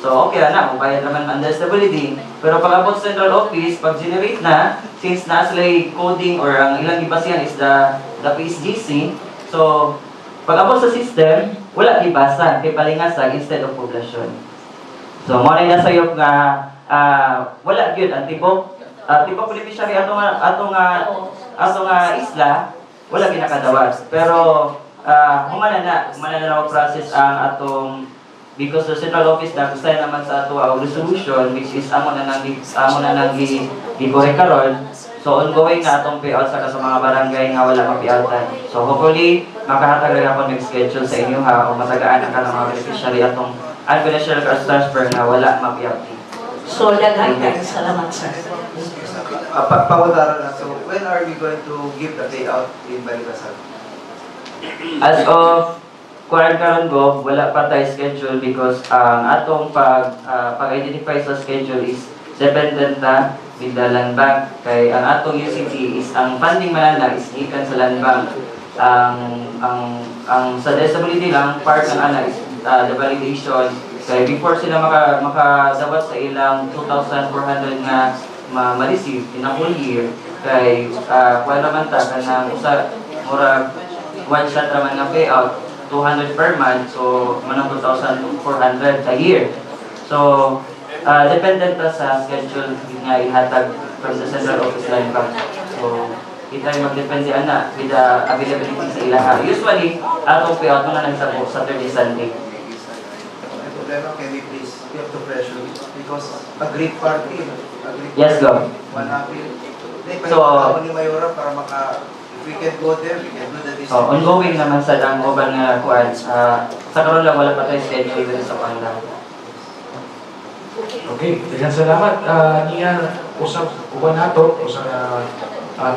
So, okay na, magbayad naman under stability. Pero pag abot central office, pag generate na, since na sila coding or ang ilang ibasihan is the PSGC, so, pag abot sa system, wala ibasa, kay palingasag instead of poblasyon. So, muna na sayop nga, wala yun, ang tibok beneficiary atong isla, wala ginakadawas. Pero, humana na process ang atong because the central office na gusto naman sa ato ang resolution which is amo na nang gikorek karon. So ongoing na atong payout sa mga barangay nga wala mapiyautan. So hopefully makahatag ra ako mag-schedule sa inyo ha o matagaan ang kanang mga beneficiary atong unconditional cash transfer nga wala mapiyautan. So daghan kay salamat, sir. Pawadaran na. So when are we going to give the payout in Balikasag? As of kuan karon go, wala pa tayo schedule because ang atong pag-identify sa schedule is dependent na with the land bank. Kay ang atong UCT is ang funding manana is gikan sa land bank. Ang sa disability lang part ng ana is the validation. Kay before sila makadawat sa ilang 2,400 nga ma-receive in a whole year. Kay kuan naman ta kanang usa mura one shot raman nga payout 200 per month, so manang 2,400 a year. So, dependent pa sa schedule nga ihatag from the central office line bank. So, kita yung magdepende ana with the availability sa ilaha. Usually, atong payout mo na nagsabot Saturday, Sunday. May problema, can we please give the pressure? Because agreed party. Yes, go. One appeal. So, ni Mayora para if we can go there, we can do the so, ongoing naman sa uban nga kuan. Sa karon lang wala pa tayo schedule dito sa Panglao. Okay, daghang salamat. Niya usap uban nato usa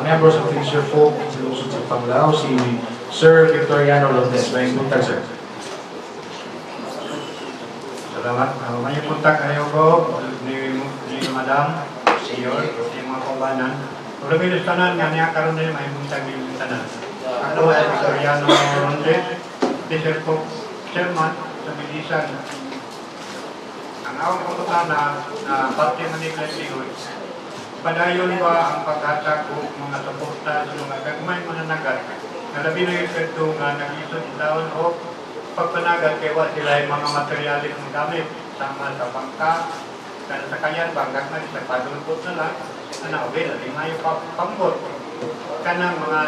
members of Fisher Folk sa lungsod sa Panglao si Sir Victoriano Lopez. May buntag, sir. salamat. May punta kayo ko ni Madam, Mayor, ni mga kumbanan. Kung labi tanan nga niya karon din may punta ni tanan. Ako ay Victoriano Ronde, District Chairman sa Bilisan. Ang awang pagkutana na parte man ni Tingog. Padayon ba ang paghatag o mga suporta sa mga gagmay mananagat na labi na yung ito nga nag-isod itaon o pagpanagat kaya sila yung mga materyales ng gamit sama sa bangka, sa kanyan bangkat na sa padulpot na lang na okay, labi nga yung pambot kanang mga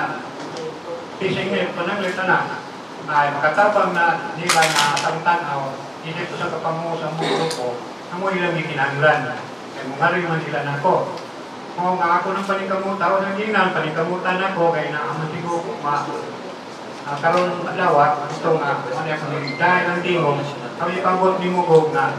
fishing net pananglita na ay makatabang na nila na tangtanaw dito sa kapamu sa mundo ko ang mo ilang ikinanglan kaya mga rin man sila na ko. Kung nga ako ng paningkamuta o ng ginan, paningkamutan ako kaya naaman siguro karon lawat ito nga ano yung dahil ng tingog ang ipabot ni Mugog na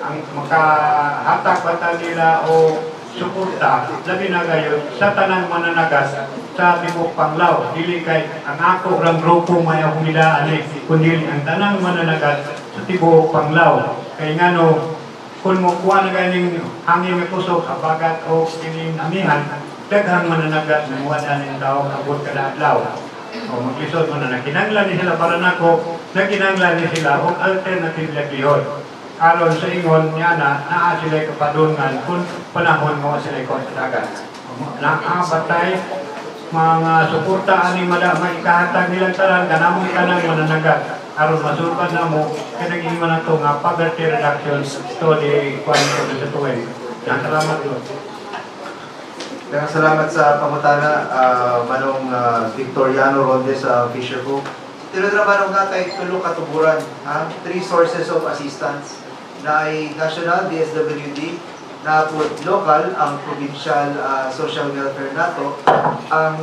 ang makahatak bata nila o suporta labi na gayon sa tanang mananagas sa Tibok Panglao dili kay ang ako rang grupo may akong nilaan kundi ang tanang mananagas sa Tibok Panglao kay ngano kung mo kuha na ganing hangin nga kusok habagat o kining amihan daghang mananagat na muwadan ng tao abot kada adlaw o maglisod mo na nakinanglan ni sila para nako nakinanglan ni sila o alternative livelihood aron sa ingon niya na naa sila kapadungan kung panahon mo sila ko sa dagat naabatay mga suporta ani madama ikahatag nilang tanan kanamong tanang mananagat aron masulpan na mo kaya naging man ito nga poverty reduction to the quality sa tuwing. Salamat po. Salamat sa pangutana, Manong Victoriano Ronde sa Fisher Folk. Tinudra Manong nga kay tulong katuburan, 3 sources of assistance na ay national, DSWD, na po local, ang provincial social welfare nato, ang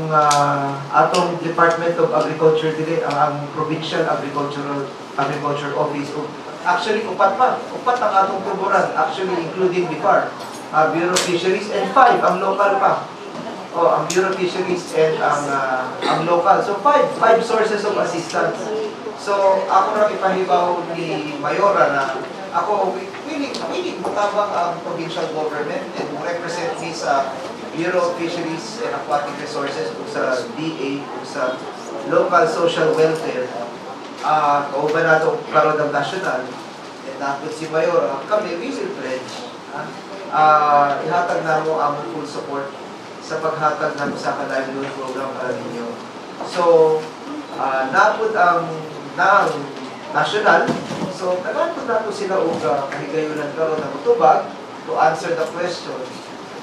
atong Department of Agriculture dili, ang provincial agriculture office. Actually, upat ang atong tuburan, actually including BIFAR, Bureau of Fisheries, and 5 ang local pa. Ang Bureau of Fisheries and ang local. So 5 sources of assistance. So ako na ipahibaw ni Mayora na ako willing mutabang ang provincial government and represent me sa Bureau of Fisheries and Aquatic Resources o sa DA o sa local social welfare o ba nato karon ng national and napot si Mayor kami we will pledge ihatag na mo ang full support sa paghatag ng sa livelihood program para ninyo. So napot ang national. So, nagantod na po sila og kahigayunan karon na mutubag to answer the question.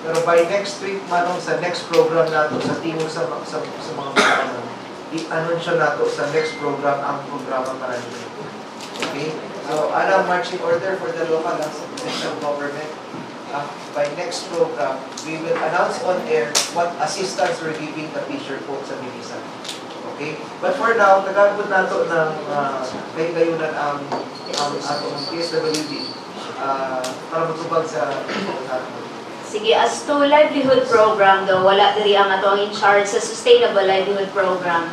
Pero by next week, manong sa next program nato sa tingog sa mga balanan, i-anunsyo nato sa next program ang programa para nila. Okay? So, anong marching order for the local and provincial government? By next program, we will announce on air what assistance we're giving the fisher folk sa Bilisan. Okay? But for now, nagagod nato ng kahigayunan ang atong PSWD para matubag sa Sige, as to livelihood program though, wala diri ang ato ang in charge sa sustainable livelihood program.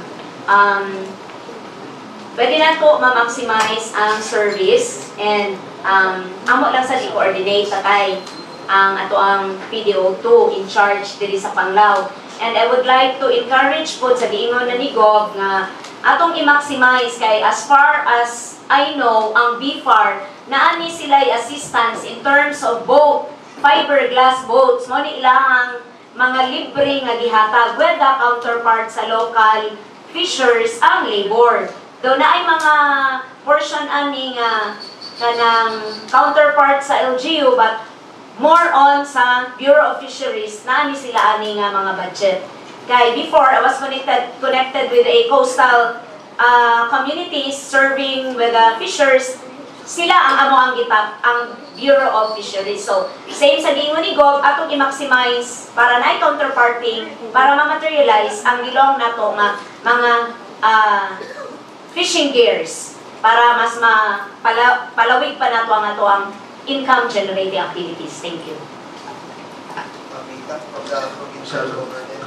Pwede na po ma-maximize ang service and amo lang sa i-coordinate kay ang ato ang PDO2 in charge diri sa Panglao. And I would like to encourage po sa giingon na ni Gog nga atong i-maximize kay as far as I know, ang BFAR, naani sila'y assistance in terms of boat, fiberglass boats, mo ni ilahang mga libre nga gihatag with the counterpart sa local fishers ang labor. Though na ay mga portion ani nga kanang counterpart sa LGU but more on sa Bureau of Fisheries naani sila ani nga mga budget. Kay before I was connected with a coastal communities serving with the fishers, sila ang amo ang gitap ang Bureau of Fisheries. So, same sa gingon ni Gob, atong i-maximize para na counterparting para ma-materialize ang gilong nato nga mga fishing gears para mas palawig pa nato ang income generating activities. Thank you. From the provincial government,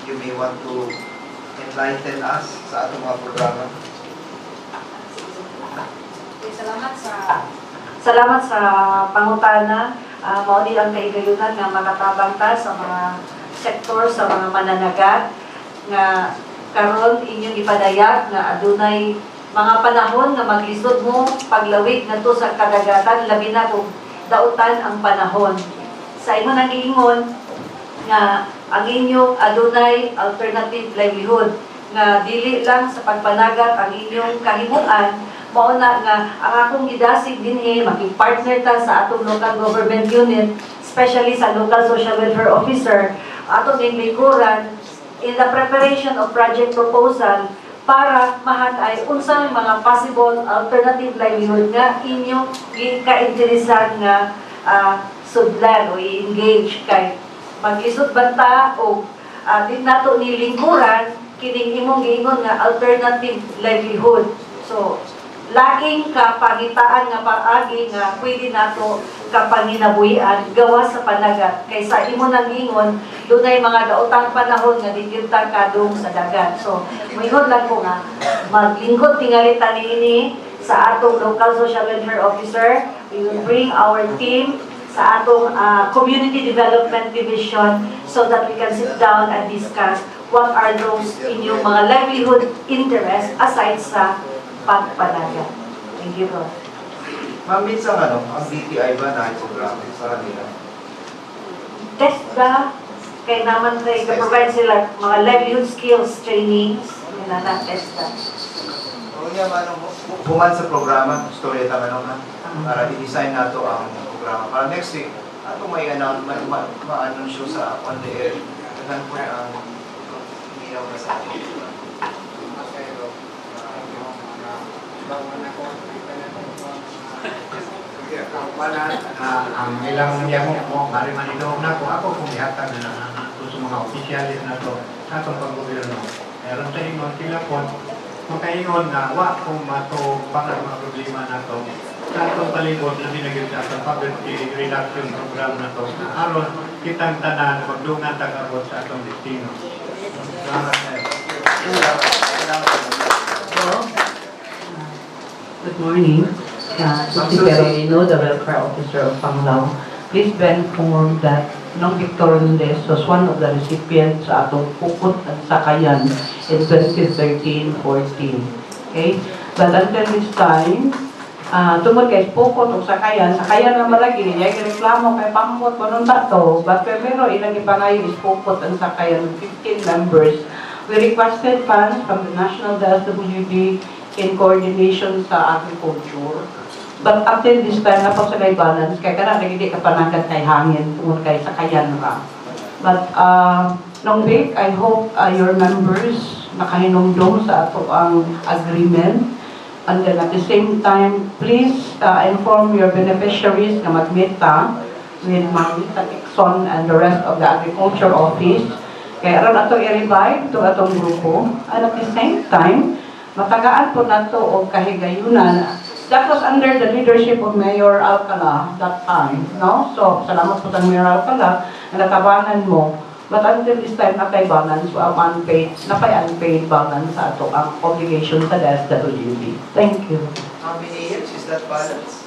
you may want to enlighten us sa atong mga programa. Salamat sa Salamat sa pangutana. Mao ni ang kahigayunan nga makatabang ta sa mga sektor, sa mga mananagat nga karon inyong ipadayag nga adunay mga panahon nga maglisod mo paglawig ngadto sa kadagatan, labi na kung dautan ang panahon. Sa imo nag-iingon nga ang inyong adunay alternative livelihood nga dili lang sa pagpanagat ang inyong kahimuan, mao na nga ang akong gidasig dinhi makig-partner ta sa atong local government unit, especially sa local social welfare officer, atong lingkuran in the preparation of project proposal para mahatay unsang mga possible alternative livelihood nga inyong ka-interesan nga sudlan o i-engage kay maglisod banta o din nato ni lingkuran kining imong giingon nga alternative livelihood. So laking kapangitaan nga paagi nga pwede nato kapanginabuhian gawa sa panagat kaysa imo nang ingon dunay mga daotang panahon nga digid ta kadung sa dagat. So moingon lang ko nga maglingkod tingali ta niini sa atong local social welfare officer. We will bring our team sa atong community development division so that we can sit down and discuss what are those inyong mga livelihood interests aside sa pagpanagat. Thank you, bro. Ma'am, minsan ang DTI ba na programa sa kanila? TESDA, kaya naman provide sila mga livelihood skills trainings, yun na TESDA. O nga, buman sa programa, story at para i-design nato ang programa. Para next week, ato may ma-anunsyo sa on the air. Tagan po ang minaw na sa atin. Ang ilang yamo mo, bari manilog na ako kung ihatag na sa mga opisyalis na to sa atong pag-gobyerno. Meron sa ingon sila po, makaingon na wa kung mato mga problema na to sa atong palibot na binagin sa atong poverty reduction program na to na aron kitang tanan magdungan tagabot sa atong destino. Salamat sa'yo. Good morning. Susi Perino, the Welfare Officer of Panglao. Please be informed that Nong Victor Hernandez was one of the recipients sa atong Pukot at Sakayan in 2013-14. Okay? But until this time, tungod kay Pukot o Sakayan na malagi, yung reklamo kay Pangkot, panong tato, but pero ilang ipangayon is Pukot and Sakayan, 15 members. We requested funds from the National DSWD in coordination sa agriculture. But up till this time, na sa kay balance, kaya ka na hindi ka panagat kay hangin, tungkol kay Sakayan ra. But nung week, I hope your members nakahinumdum sa ato ang agreement. And then at the same time, please inform your beneficiaries na mag-meet with Marita Dixon and the rest of the Agriculture Office. Kaya aron ato i-revive to atong grupo. And at the same time, matagaan po nato og kahigayunan. That was under the leadership of Mayor Alcala that time, no? So, salamat po sa Mayor Alcala na natabanan mo. But until this time, napay balance, napay unpaid balance sa ato ang obligation sa DSWD. Thank you. How many years is that balance?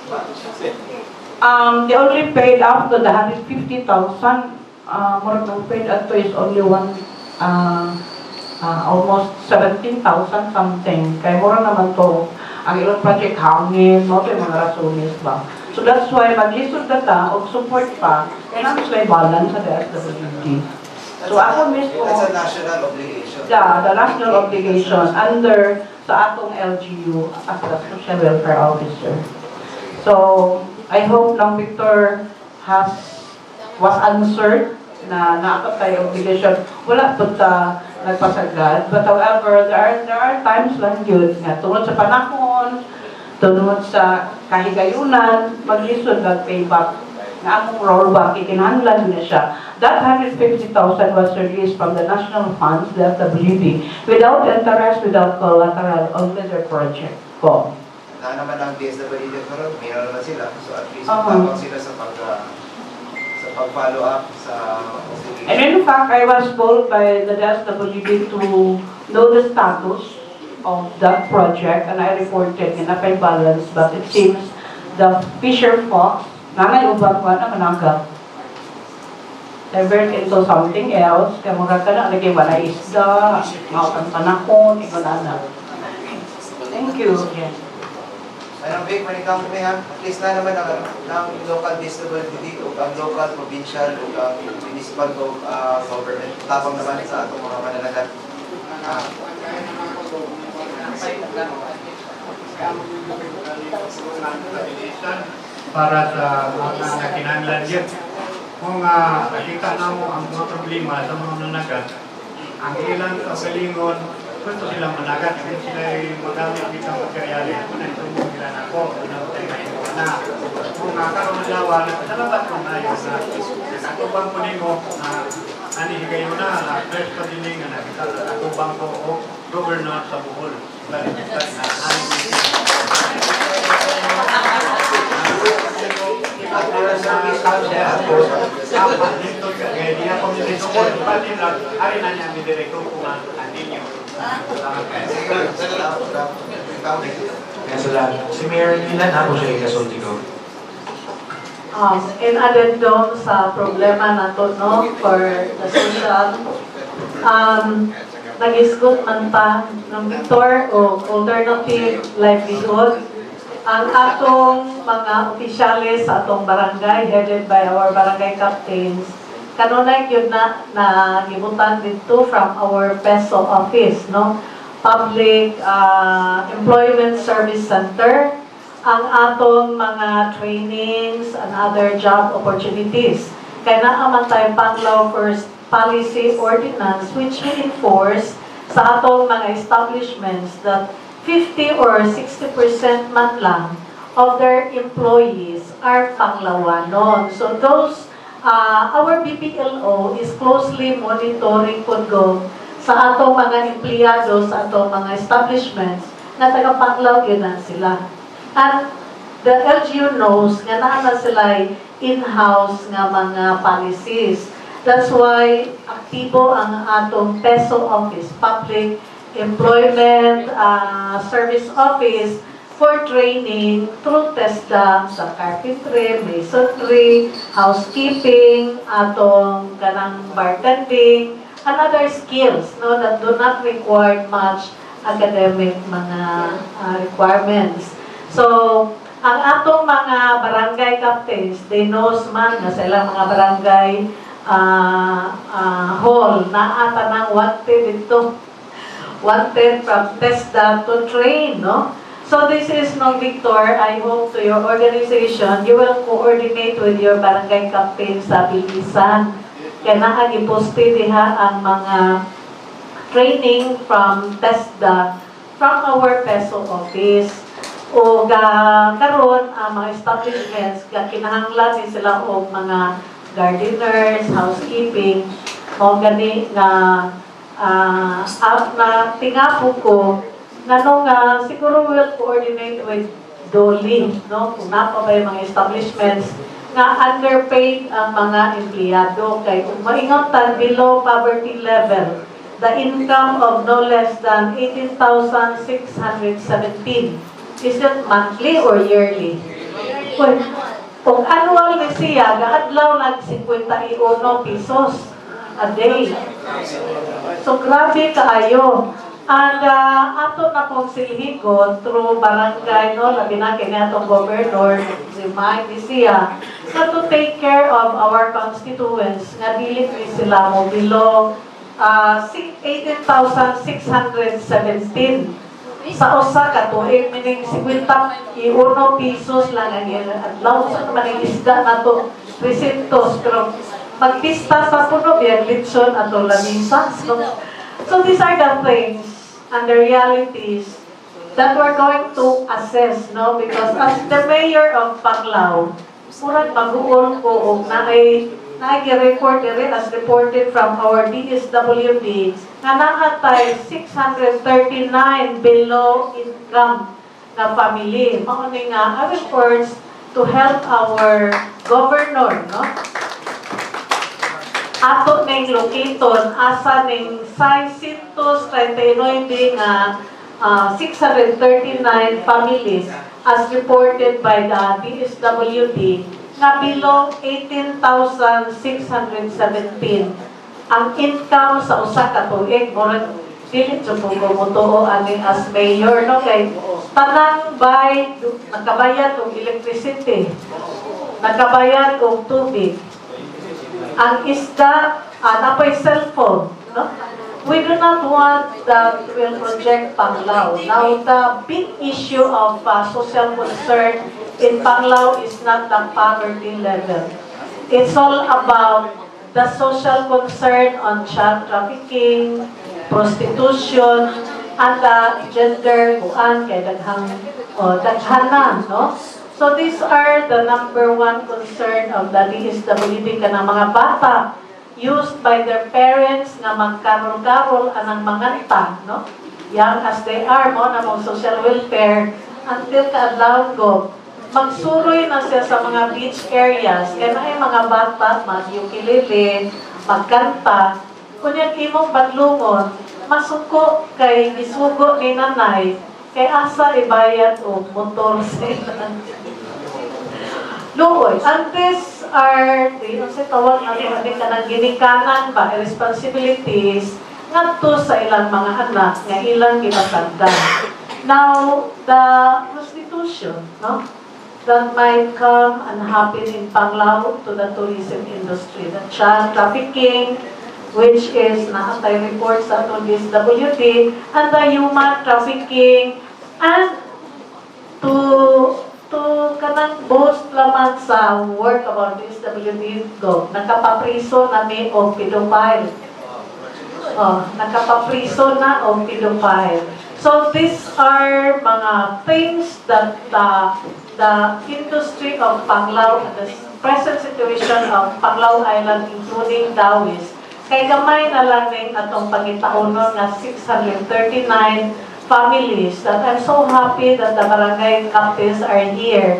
They only paid up to the 150,000. More than paid up to is only almost 17,000 something. Kaya mura naman to ang ilang project hangin, no, yung mga rasones ba. So that's why mag-lisod na ta o support pa, kaya namin sila balance sa DSWD. So ako mismo, That's a national obligation. yeah, the national obligation under sa atong LGU as the Social Welfare Officer. So I hope lang Victor was answered na naapatay obligation. Wala po ta nagpasagad. But however, there are times lang yun nga tungod sa panahon, tungod sa kahigayunan, maglisod mag-payback na among rollback, ikinahanglan na siya. That 150,000 was released from the national funds, the FWD, without interest, without collateral, only their project po. Na naman ang DSWD pero mayroon naman sila. So at least tapang sila sa pag-follow up sa obligation. And in fact, I was told by the DSWD to know the status of that project and I reported in a balance, but it seems the fisher folk, nanay uban ko na mananggap. Divert into something else, kaya mura ka na, lagi wala isda, mautan panakon, ikunana. Thank you again. Mayroong big manikang kami ha, at least na naman ang local disability o ang local, provincial o ang municipal government. Tapang naman sa atong mga mananagat. Para sa mga nakinanglan yun. Kung nakita na mo ang mga problema sa mga nanagat, ang ilang kagalingon, gusto silang managat, hindi sila magamit dito ang materyales. Kung ito mo nila na ako, na kung karoon ng lawan, salamat mo na yun na nakatubang ko nimo na anihigay mo na first pa din nga nakita na nakatubang ko o governor sa Bohol. At for service Kaya salamat. Si Mayor Nilan, ako siya ikasulti ko. In addendum sa problema nato no for the social, nag-isgot man ta ng Victor o alternative livelihood ang atong mga opisyales sa atong barangay headed by our barangay captains. Kanunay yun na gibutan dito from our PESO office, no? Public Employment Service Center, ang atong mga trainings and other job opportunities. Kaya naaman tayo Panglao First Policy Ordinance which will enforce sa atong mga establishments that 50 or 60% man lang of their employees are Panglawanon. So those, our BPLO is closely monitoring po sa atong mga empleyado, sa atong mga establishments na taga-Panglao yun na sila. And the LGU knows nga na sila in-house nga mga policies. That's why aktibo ang atong PESO office, Public Employment Service Office, for training through TESDA sa carpentry, masonry, housekeeping, atong kanang bartending, and other skills no, that do not require much academic mga requirements. So, ang atong mga barangay captains, they knows man na sa ilang mga barangay hall na ata ng wanted from TESDA to train, no? So this is no, Victor, I hope to your organization, you will coordinate with your barangay captain sa Bilisan. Kaya nakagiposte diha ang mga training from TESDA from our PESO office. O karon ang mga establishments kinahanglan din sila og mga gardeners, housekeeping, o gani na na tingapo ko nanong siguro will coordinate with Dolly, no? Kung napa ba yung mga establishments nga underpaid ang mga empleyado kay kung maingotan below poverty level, the income of no less than 18,617. Is it monthly or yearly? Kung annual ni siya, gaadlaw nag 51 pesos a day. So grabe kaayo. And ato na pong silhigon through barangay, no, labi na kinatong governor, remind ni siya, na to take care of our constituents, nga dili ni sila mo below 18,617. Sa usa ka tuig, meaning 51 pesos lang ang adlaw. Sa naman ang isda na to, 300, pero magpista sa puno, yan, litson at lamisas. So these are the things and the realities that we're going to assess, no? Because as the mayor of Panglao, murag mag-uol ko o nai-report as reported from our DSWD na nakatay 639 below income na family. Mauni nga efforts to help our governor, no? Ato ning locaton asa ning 639 nga 639 families as reported by the DSWD, nga below 18,617 ang income sa usa ka tuig. Murag dili jud ko mutuo ani as mayor, no, kay tanang bay nakabayad og electricity, nakabayad og tubig. Ang isda, napay cellphone, no? We do not want that will project Panglao. Now, the big issue of social concern in Panglao is not the poverty level. It's all about the social concern on child trafficking, prostitution, and the gender kuan kay daghanan, no? So these are the number one concern of the DSWD kanang mga bata used by their parents nga magkarol-karol anang manganta, no? Young as they are, mo na mong social welfare until kaadlaw ko. Magsuroy na siya sa mga beach areas kaya na mga bata mag-ukulele, magkanta. Kunyag imong badlungon, masuko kay isugo ni nanay kay asa ibayad o motor sila. Luoy, and these are sa tawag natin ka ng ginikanan ba, responsibilities ngadto sa ilang mga anak nga ilang gipasagdan. Now, the prostitution, no, that might come and happen in Panglao to the tourism industry, the child trafficking, which is naatay report sa atong DSWD, and the human trafficking, and to kanang boast lamang sa work about DSWD go, nakapapriso na may o pedophile. Nakapapriso na o pedophile. So these are mga things that the industry of Panglao and the present situation of Panglao Island, including Dawis, kay gamay na lang ning atong pangitaonon nga 639 families that I'm so happy that the barangay captains are here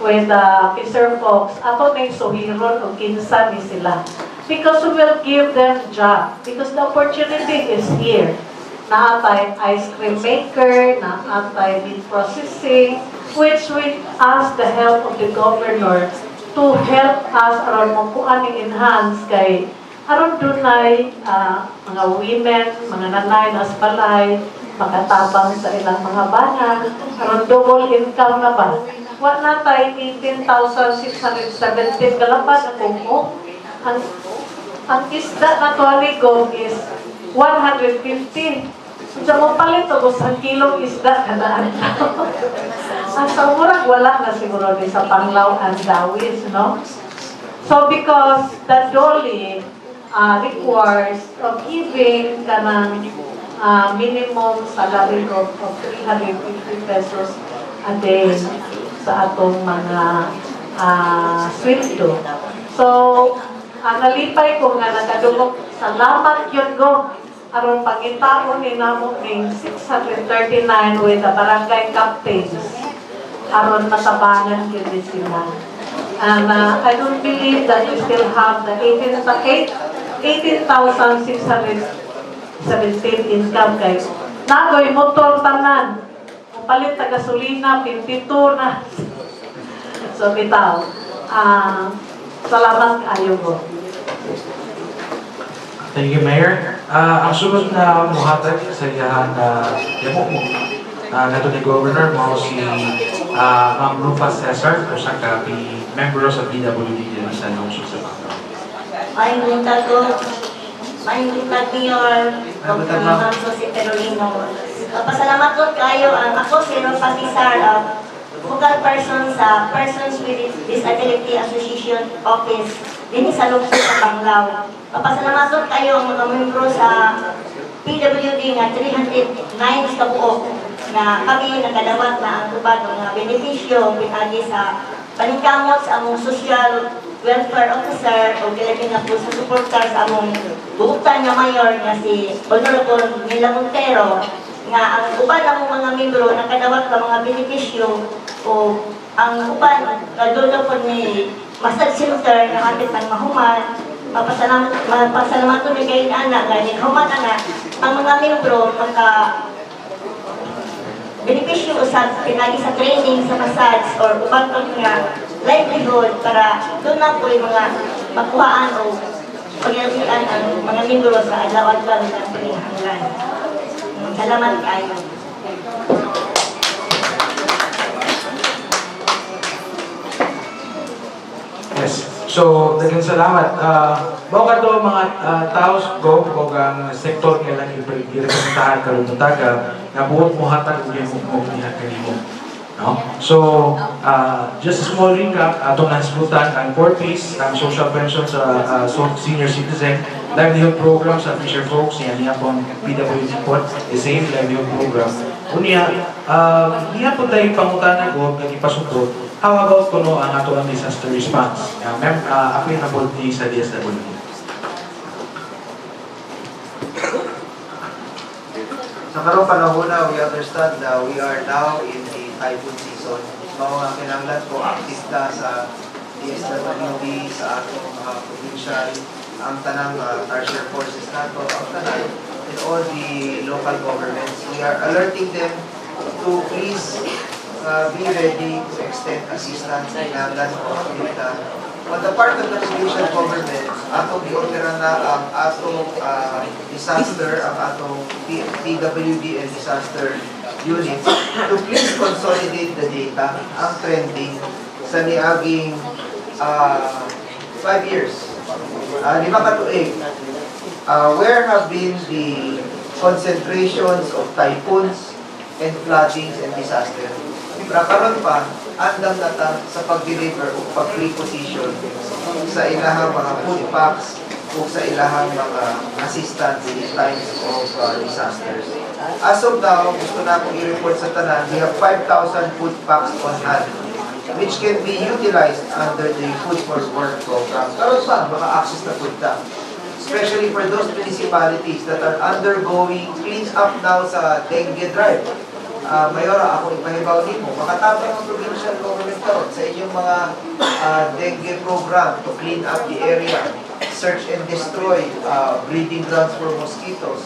with the officer folks. Ato ning suhiron o kinsa ni sila. Because we will give them job. Because the opportunity is here. Naatay ice cream maker, naatay meat processing, which we ask the help of the governor to help us aron mo kuan enhance kay aron dunay mga women, mga nanay nas balay, makatabang sa ilang mga bana, aron double income na ba? Wa na tayo 18,617 kalapad ang kumo. Ang isda na tuanigo is 150. Sa mo palit o gusang kilong isda kada adlaw. Ang sa murag wala na siguro di sa Panglao and Dawis, no? So because the dolly requires of giving kanang minimum salary of 350 pesos a day sa atong mga sweldo. So, nalipay ko nga nakadulog, salamat yun go. Aron pangitaon ni namo ning 639 with the barangay captains. Aron matabangan yun sila. And I don't believe that we still have the 18,617 income guys. Nagoy motor tanan. Palit ta gasolina 52 na. So bitaw. Salamat kayo go. Thank you, Mayor. Ang sunod na muhatag sa iyahan yamo mo nato ni Governor mo si Ma'am Rufa Cesar o sa member sa DWD din sa lungsod sa Panglao. Maayong buntag ko. Maayong buntag Mayor. Ma'am Jose Perolino. Pasalamat ko kayo. Ako si Rufa Cesar, vocal person sa Persons with Disability Association Office din sa lungsod sa Panglao. Papasalamat ko kayo ang mga membro sa PWD nga 309 sa buo na kami nakadawat na ang tubag ng benepisyo pinagi sa paningkamot sa among social welfare officer o gilagin na po sa supporter sa among buutan na mayor nga si Honorable Mila Montero nga ang uban ang mga membro nakadawat ng mga benepisyo o ang uban nga dulo po ni massage center na ating pangmahuman. Mapasalamat ko ni kayo anak nga human anak ang mga membro benepisyo usab pinagi sa training sa massage or ubang pang mga livelihood para doon na po yung mga makuhaan o paglalagyan ang mga membro sa adlaw-adlaw ng pinahanglan. Salamat kayo. Yes. So, daghang salamat. Mao kadto mga taos ko o ang sektor kailan irepresentahan karon taga nga buot mo hatag og mo diha kanimo. No? So, just a small recap, atong nasbutan ang 4Ps, ang social pension sa senior citizen, livelihood program sa Fisher Folks, niya pong PWD po, the same livelihood program. Unya, niya po tayo pangutana ko, nagipasukot, how about kuno ang ato ang disaster response? Applicable sa DSWD. Sa karong panahon na, we understand na we are now in the typhoon season. Mga kinanglan po, active na sa DSWD, sa atong mga provincial, ang tanang tertiary forces nato, ang tanang in all the local governments. We are alerting them to please be ready to extend assistance kinanglan po kita. On the part of the provincial government, atong i-orderan na ang atong disaster, ang atong PWD and disaster units to please consolidate the data, ang trending sa niaging 5 years. 5 katuig. Where have been the concentrations of typhoons and floodings and disaster? Karon pa, andam nata sa pag-deliver o pag-reposition sa ilahang mga food packs o sa ilahang mga assistance in times of disasters. As of now, gusto na akong i-report sa tanan, we have 5,000 food packs on hand which can be utilized under the Food for Work program. Karon pa, maka-access na food na. Especially for those municipalities that are undergoing clean up now sa dengue drive. Mayora, ako ipahibaw nimo, makatapang ang provincial government karon sa inyong mga dengue program to clean up the area, search and destroy breeding grounds for mosquitoes.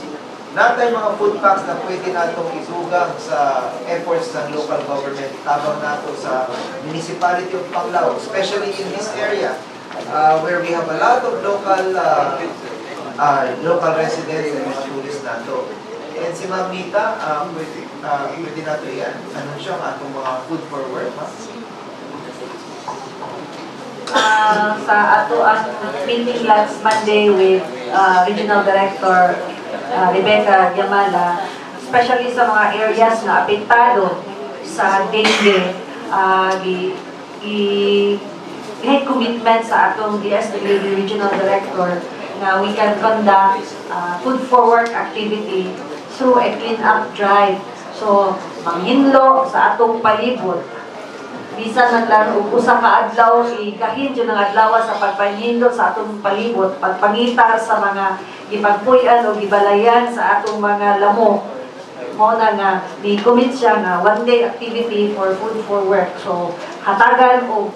Natay mga food packs na pwede natong isugang sa efforts ng local government, tabang nato sa municipality of Panglao, especially in this area where we have a lot of local residents and mga tourists nato. And si Ma'am Nita, pwede nato i-anunsyo ang atong mga food for work, ha? Sa ato ang meeting last Monday with Regional Director Rebecca Yamala, especially sa mga areas na apektado sa dengue, i-head commitment sa atong DSWD Regional Director na we can conduct food for work activity through a clean-up drive. So, manghinlo sa atong palibot. Bisan man lang usa ka adlaw, ikahin dyan ang adlaw sa pagpanghinlo sa atong palibot, pagpangita sa mga gipagpuy-an o gibalayan sa atong mga lamok. Mo na nga, ni-commit siya nga one-day activity for food for work. So, hatagan o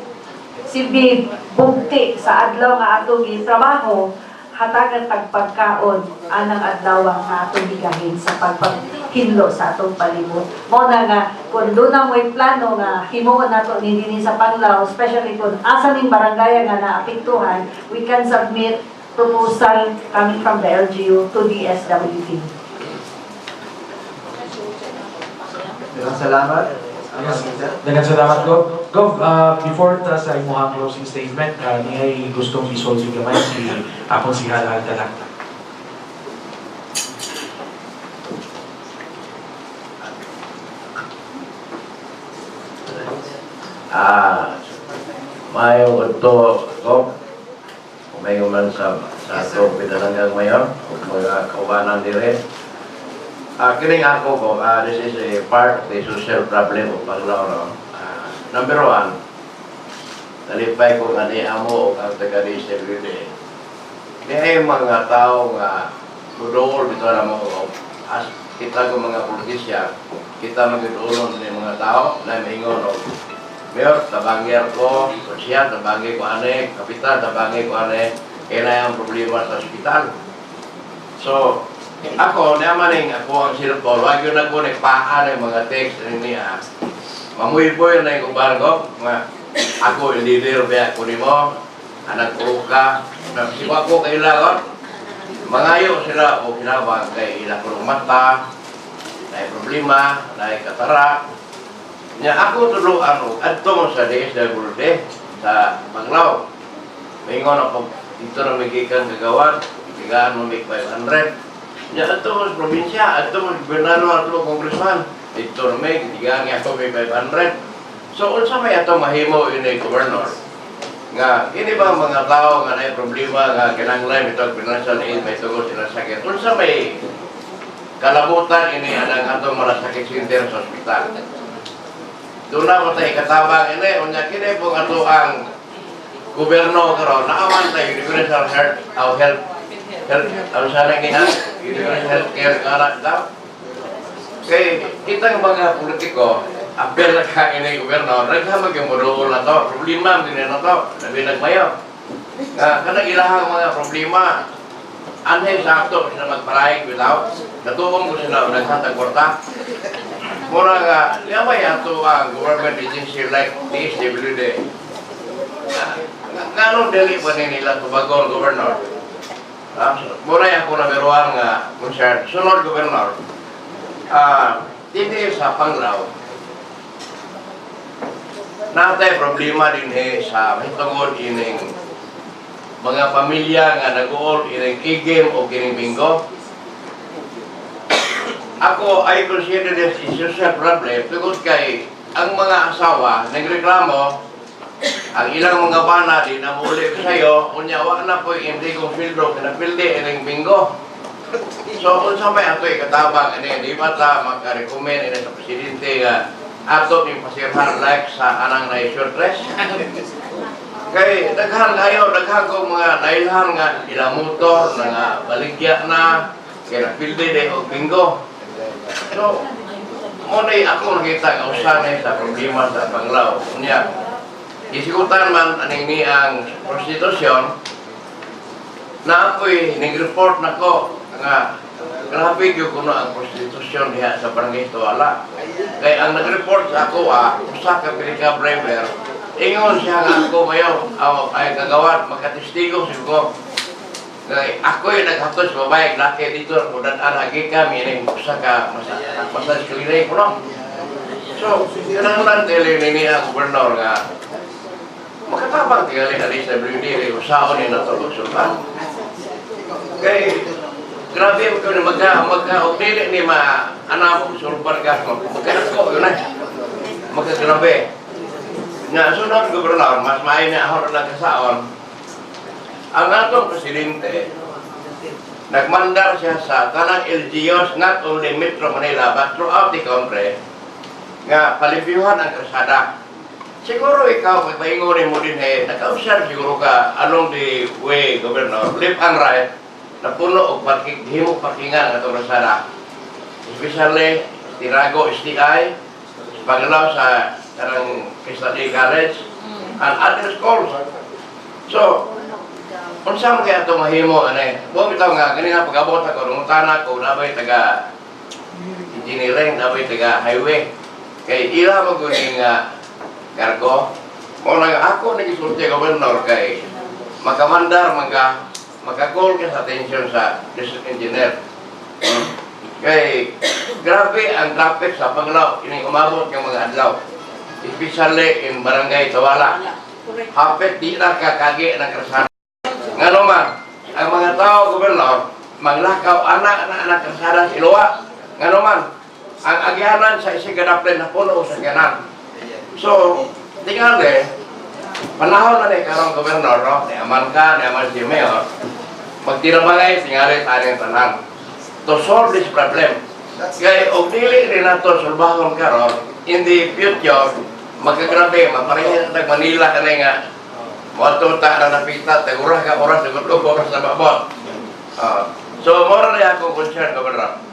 silbi bugti sa adlaw nga atong trabaho, hatagan tagpagkaon anang adlaw nga atong higahin sa pagpaghinlo sa atong palibot. Mo na nga kung doon na mo'y plano nga himuon nato ni dinhi sa Panglao, especially kung asa ning barangay nga naapektuhan, we can submit proposal coming from the LGU to the SWD. Salamat. Daghang salamat, Gov. Gov, before ta sa imuhang closing statement, niya'y gustong isolve gamay si akong si Halhal Talag. Mayo ito, Gov, may man sa ato pinalanggang mayor, mga kaubanan dire. Kining ako ko, this is a part of the social problem of Panglao. No? Number one, nalipay ko nga ni amo o ang taga-DSWD. Kaya yung mga tao nga mudool bito na mo, as kita ko mga politisya, kita magdulong ng mga tao na maingon o mayor, tabangir ko, konsyal, tabangir ko ane, kapital, tabangir ko ane, kailangan ang problema sa ospital. So, Ako, namaning ako ang cellphone. Wag yun ako nagpaan ng mga text niya. Mamuy-puy na yung kubahan ko. Ako, leader ba ako ni mo. Anak ko ka. Siwa ko kailangan. Mangayo sila o kinabang kay ilang kurong mata. May problema, may katarak. Nya ako tulo adto mo sa DSWD sa Panglao. Mingon ako dito na may gikan kagawan, bigaan mo may 500. Nya adto mo sa probinsya, adto mo gobernador, adto mo congressman. Dito na may gigaan nga ako may 500. So unsa may ato mahimo ini governor? Nga kini ba mga tao nga nay problema nga kinahanglan ito financial aid may tugos sila sakit. Unsa may kalabutan ini anang atong malasakit center sa ospital. Doon na mo tayo katabang ini, unya kini po ato ang gobyerno karon naaman tayo universal health, ang sana nga universal health care karon daw. Kay kita mga politiko, apel na ka ini gobyerno, naghamag yung muduol na to, problema din na to, labi nagmayo. Kanang ilahang mga problema, anay sakto sila magparayag without, natuong ko sila naghatag kwarta. Mura nga, yamay ato ang government agency like DSWD. Ngano dili pa nila tubagol governor? Mura ako na meruan nga concern. Sunod governor, dito sa Panglao, natay problema din sa hitungod ining mga pamilya nga nag-uol ining i-game o kining bingo. Ako, I consider this a social problem tungkol kay ang mga asawa nagreklamo ang ilang mga bana din na muli ko sa'yo, unyawa na po yung hindi kong fildo, pinapildi ining bingo. So, kung sa may ato katabang, di ba ta magka-recommend sa presidente nga ato yung pasirhan like sa anang na short dress? Kay daghan kayo, daghan kong mga nailhan nga ilang motor na nga baligya na, kaya napildi din o bingo. So, muna'y ako nakita ang usanay sa problema sa Panglao. Unya, isikutan man aning ni ang prostitusyon na ako'y nag-report na ko nga grabe yung kuno ang prostitusyon diha sa barangay Tuwala. Kaya ang nag-report sa ako, usa ka pilika driver, ingon siya nga ako mayo, ay kagawad, magkatestigo siya ko. Ako yung naghatos babae, laki dito, kudan aragi kami, ini usa ka masas klinik ko, no? So, kanang dili ni ang gobernador nga, makatabang tingali na sa BD, usaon ni natulog sultan. Kay, grabe ko ni magka-dili ni anak mo sulpan ka, magka-ako yun ay, magka-grabe. Nga, sunod gobernador, mas maayon na ako na kasaon, ang atong presidente, nagmandar siya sa tanang LGUs, not only Metro Manila, but throughout the country, nga palimpyuhan ang kalsada. Siguro ikaw, paingunin mo din naka-observe siguro ka along the way, Governor, left and right, na puno o himo parkingan ang atong kalsada. Especially, Tirago, STI, Panglao sa tanang Study College, and other schools. So, kung saan kaya ito mahimo, buong bitaw nga, ganyan nga pag-abot ako, nungutana ko, nabay taga engineering, nabay taga highway. Kaya ila mo guning kargo. Muna nga ako nagisulti governor kay makamandar, magka-call ka sa attention sa district engineer. Kay grabe ang traffic sa Panglao, ining umabot ng mga adlaw. Especially in Barangay Tuwala. Hapit di na kakagi ng kalsada. Nga naman, ang mga tao, gobernador, maglakaw anak kalsada sa Iloa. Nga naman, ang agyanan sa isigadaplen na puno sa ganan. So, tingali, panahon na ni karong gobernador, no? Niaman ka, niaman si Mayor, magtinamangay, tingali taning tanan. To solve this problem. Kaya, og dili rin nato sulbahon karon in the future, magkagrabe, maparehin ang Manila ka na nga, wato ta na napita, tagurah ka oras, oras na babot. So, mora na akong concern, Governor.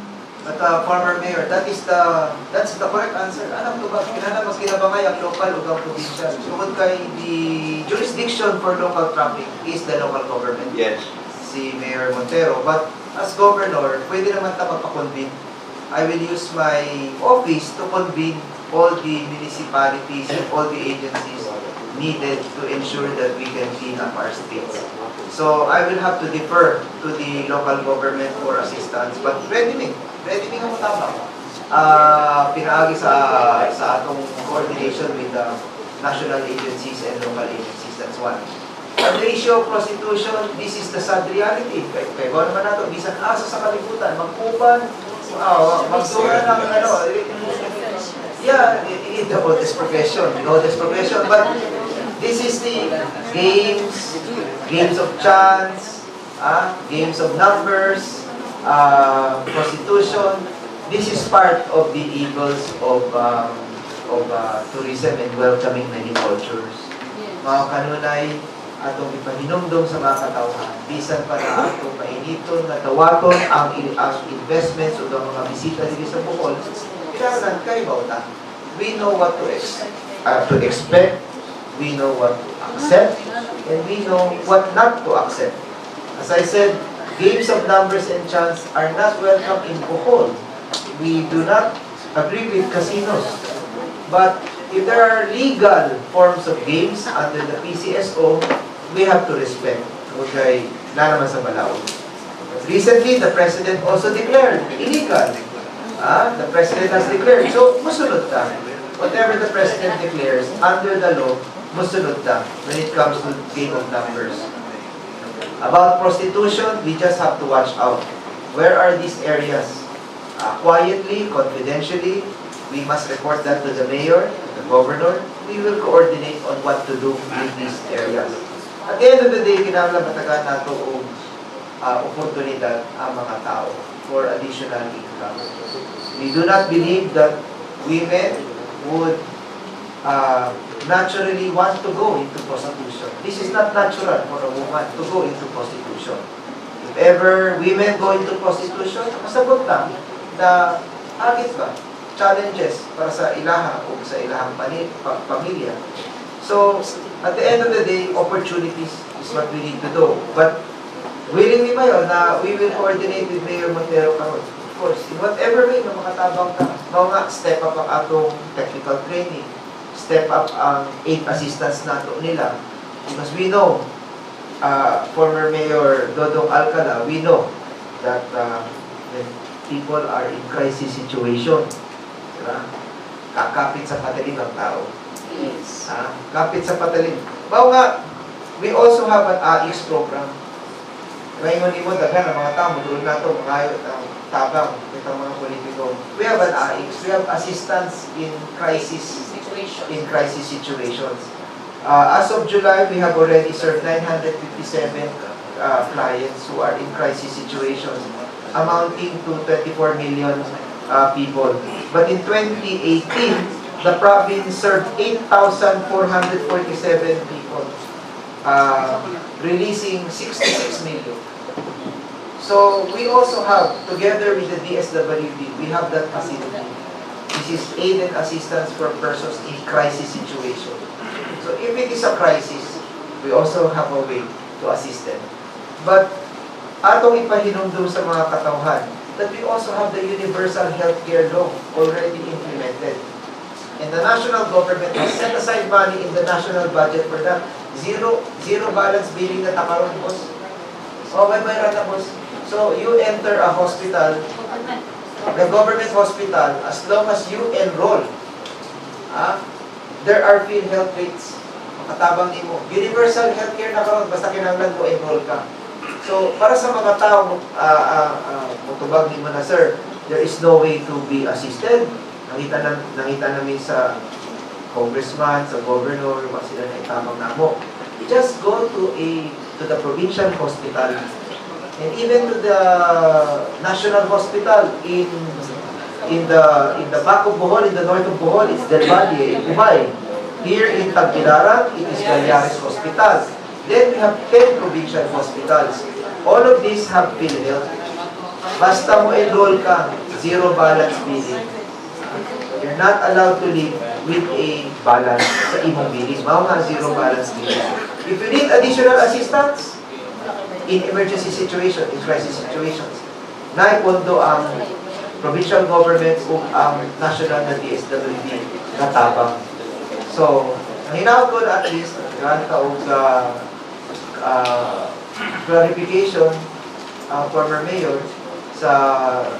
But former mayor, that's the correct answer. Alam ko ba, kinala mas kinabangay ang local o ang provincial. Sukod kay the jurisdiction for local traffic is the local government. Yes. si Mayor Montero. But as governor, pwede naman ta magpa-convene. I will use my office to convene all the municipalities and all the agencies needed to ensure that we can clean up our streets. So I will have to defer to the local government for assistance. But ready nga mo tama. Pinaagi sa atong coordination with the national agencies and local agencies. That's one. On the issue of prostitution, this is the sad reality. Kaya naman nato, bisan asa sa kalibutan, magkupan, magdura ng yeah, the oldest profession, but this is the games of chance, games of numbers, prostitution. This is part of the evils of tourism and welcoming many cultures. Mga kanunay, atong ipahinumdum sa mga katawhan, bisan pa na atong mainiton na tawaton ang investments o mga bisita dito sa Bohol, kailangan kayo bauta. We know what to expect, we know what to accept, and we know what not to accept. As I said, games of numbers and chance are not welcome in Bohol. We do not agree with casinos. But if there are legal forms of games under the PCSO, we have to respect. Okay, na naman sa Balao. Recently, the President also declared illegal. The President has declared. So, musunod ta. Whatever the President declares, under the law, musunod ta when it comes to game of numbers. About prostitution, we just have to watch out. Where are these areas? Quietly, confidentially, we must report that to the mayor, the governor. We will coordinate on what to do in these areas. At the end of the day, kinahanglan matagan nato og oportunidad ang mga tao for additional income. We do not believe that women would naturally want to go into prostitution. This is not natural for a woman to go into prostitution. If ever women go into prostitution, masabot lang na agit ba? Challenges para sa ilaha o sa ilahang pamilya. So, at the end of the day, opportunities is what we need to do. But, willingly ba yun na we will coordinate with Mayor Montero karon? Of course, in whatever way na makatabang ka, nga step up ang atong technical training, step up ang aid assistance nato nila. Because we know, former Mayor Dodong Alcala, we know that when people are in crisis situation, diba? Kakapit sa patalim ng tao. Yes. Kapit sa patalim. Bao nga, we also have an AX program. Ngayon mo dagan ang mga tao, doon na ito, mga tabang, itong mga politiko. We have an AX. We have assistance in crisis situations. As of July, we have already served 957 clients who are in crisis situations, amounting to 24 million people. But in 2018, the province served 8,447 people, releasing 66 million. So we also have, together with the DSWD, we have that facility. This is aid and assistance for persons in crisis situation. So if it is a crisis, we also have a way to assist them. But atong ipahinumdum sa mga katawhan that we also have the universal healthcare law already implemented. And the national government has set aside money in the national budget for that. Zero balance billing na takaroon, boss. May bayran na, boss. So, you enter a hospital, the government hospital, as long as you enroll, there are free health rates. Makatabang mo. Universal healthcare na karoon, basta kinahanglan mo enroll ka. So, para sa mga tao, mutubag ni mo na, sir, there is no way to be assisted. Nakita namin sa congressman, sa governor, wala sila na itamang namo. Just go to the provincial hospital and even to the national hospital in the back of Bohol, in the north of Bohol, it's Del Valle, in Ubay. Here in Tagbilaran, it is Galyares Hospital. Then we have 10 provincial hospitals. All of these have PhilHealth. Basta mo enroll ka, zero balance billing. You're not allowed to live with a balance sa imong billing. Mao nga zero balance billing. If you need additional assistance, in emergency situation, in crisis situations. Naipondo ang provincial government o ang national na DSWD natabang. So, ang hinaw ko at least, gaan ka og clarification ang former mayor sa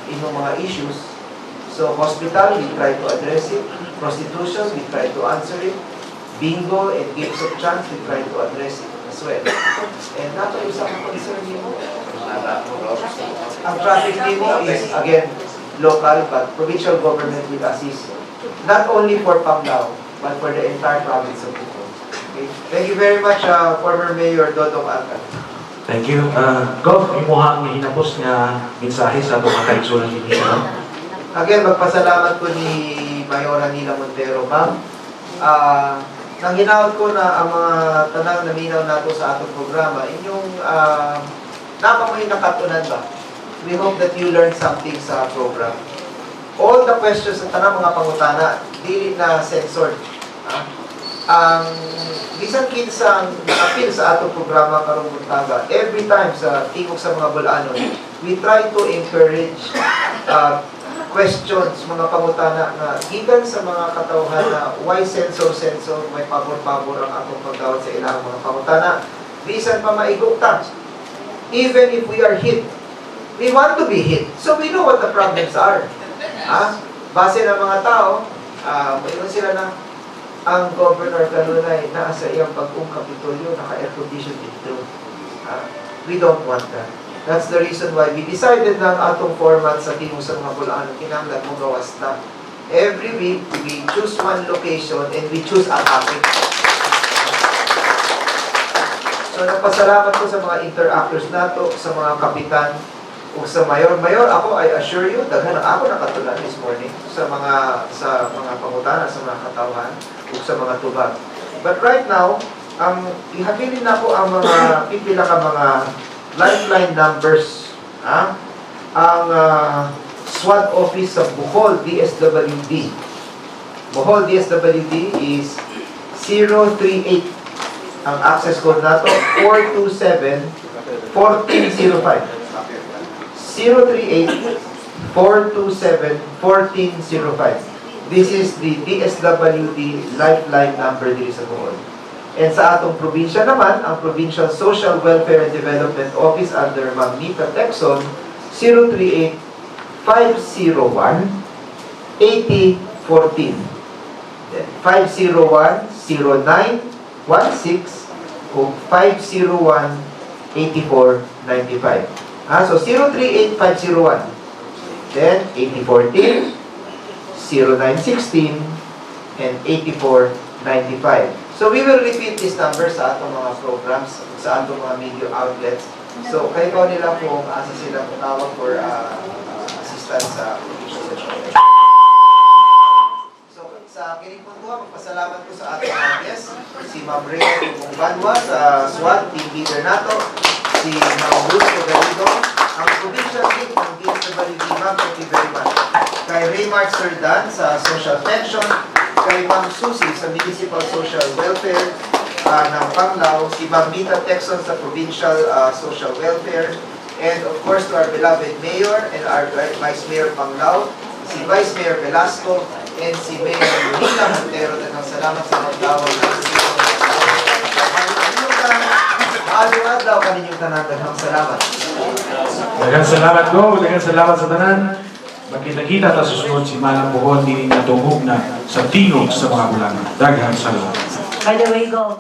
inyong mga issues. So, hospital, we try to address it. Prostitution, we try to answer it. Bingo and games of chance, we try to address it as well. And nato yung sa concern nimo. Ang traffic nimo is, again, local, but provincial government will assist. Not only for Panglao, but for the entire province of Bohol. Okay? Thank you very much, former Mayor Dodong Alcan. Thank you. Gov, imuhang hinapos nga mensahe sa itong mga kaigsunan ninyo. Again, magpasalamat ko ni Mayora Nila Montero, ma'am. Nang hinawad ko na ang mga tanang naminaw nato sa atong programa, inyong napamoy nakatunan ba? We hope that you learned something sa program. All the questions sa tanang mga pangutana, dili na censored. Ang bisan kinsang appeal sa atong programa karong buntaga, every time sa tingog sa mga Bol-anon, we try to encourage questions, mga pangutana na gikan sa mga katawhan na why sensor, may pabor-pabor ang atong pagdawat sa ilang mga pangutana. Bisan pa maigukta. Even if we are hit, we want to be hit. So we know what the problems are. Base ng mga tao, mayroon sila na ang Governor Kanunay na sa iyang bagong Kapitolyo, naka-air condition dito. We don't want that. That's the reason why we decided na ang atong format sa tingog sa mga Bol-anon, kinahanglan mo gawas na. Every week, we choose one location and we choose a topic. So, nagpasalamat ko sa mga interactors nato, sa mga kapitan, o sa mayor. Mayor, ako, I assure you, daghan ako nakatulad this morning sa mga pangutana, sa mga katawan, o sa mga tubag. But right now, ihabilin na ko ang mga pipila ka mga lifeline numbers. Ang SWAT office sa Bohol, DSWD. Bohol, DSWD is 038. Ang access code nato, 427-1405. 038-427-1405. This is the DSWD lifeline number dito sa Bohol. And sa atong probinsya naman, ang Provincial Social Welfare and Development Office under Magnita Texon, 038-501-8014. 501-0916 o 501-8495. So 038-501, then 8014, 0916, and 8495. So we will repeat these numbers sa atong mga programs, sa atong mga media outlets. So kayo nila kung asa sila tawag for assistance sa provincial session. So sa kining punto, magpasalamat ko sa ating mga guests, si Ma'am Rhea Banwa sa SWAT, team leader nato, si Ma'am Ruth Garrido, ang provincial lead ng DSWD, ma'am, thank you very much. Kay Raymart Serdan sa Social Pension, kay Ma'am Susie sa Municipal Social Welfare ng Panglao, si Ma'am Nita Texon sa Provincial Social Welfare, and of course to our beloved Mayor and our Vice Mayor Panglao, si Vice Mayor Velasco, and si Mayor Nila Montero. Daghang salamat sa pagdawag ng Maaliwag daw kaninyong tanan. Daghang salamat. Daghang salamat ko, daghang salamat sa tanan. Magkita-kita ta susunod si Manang Bohol, hindi na tungog na sa tingog sa mga Bol-anon. Daghang salamat. By the way, go.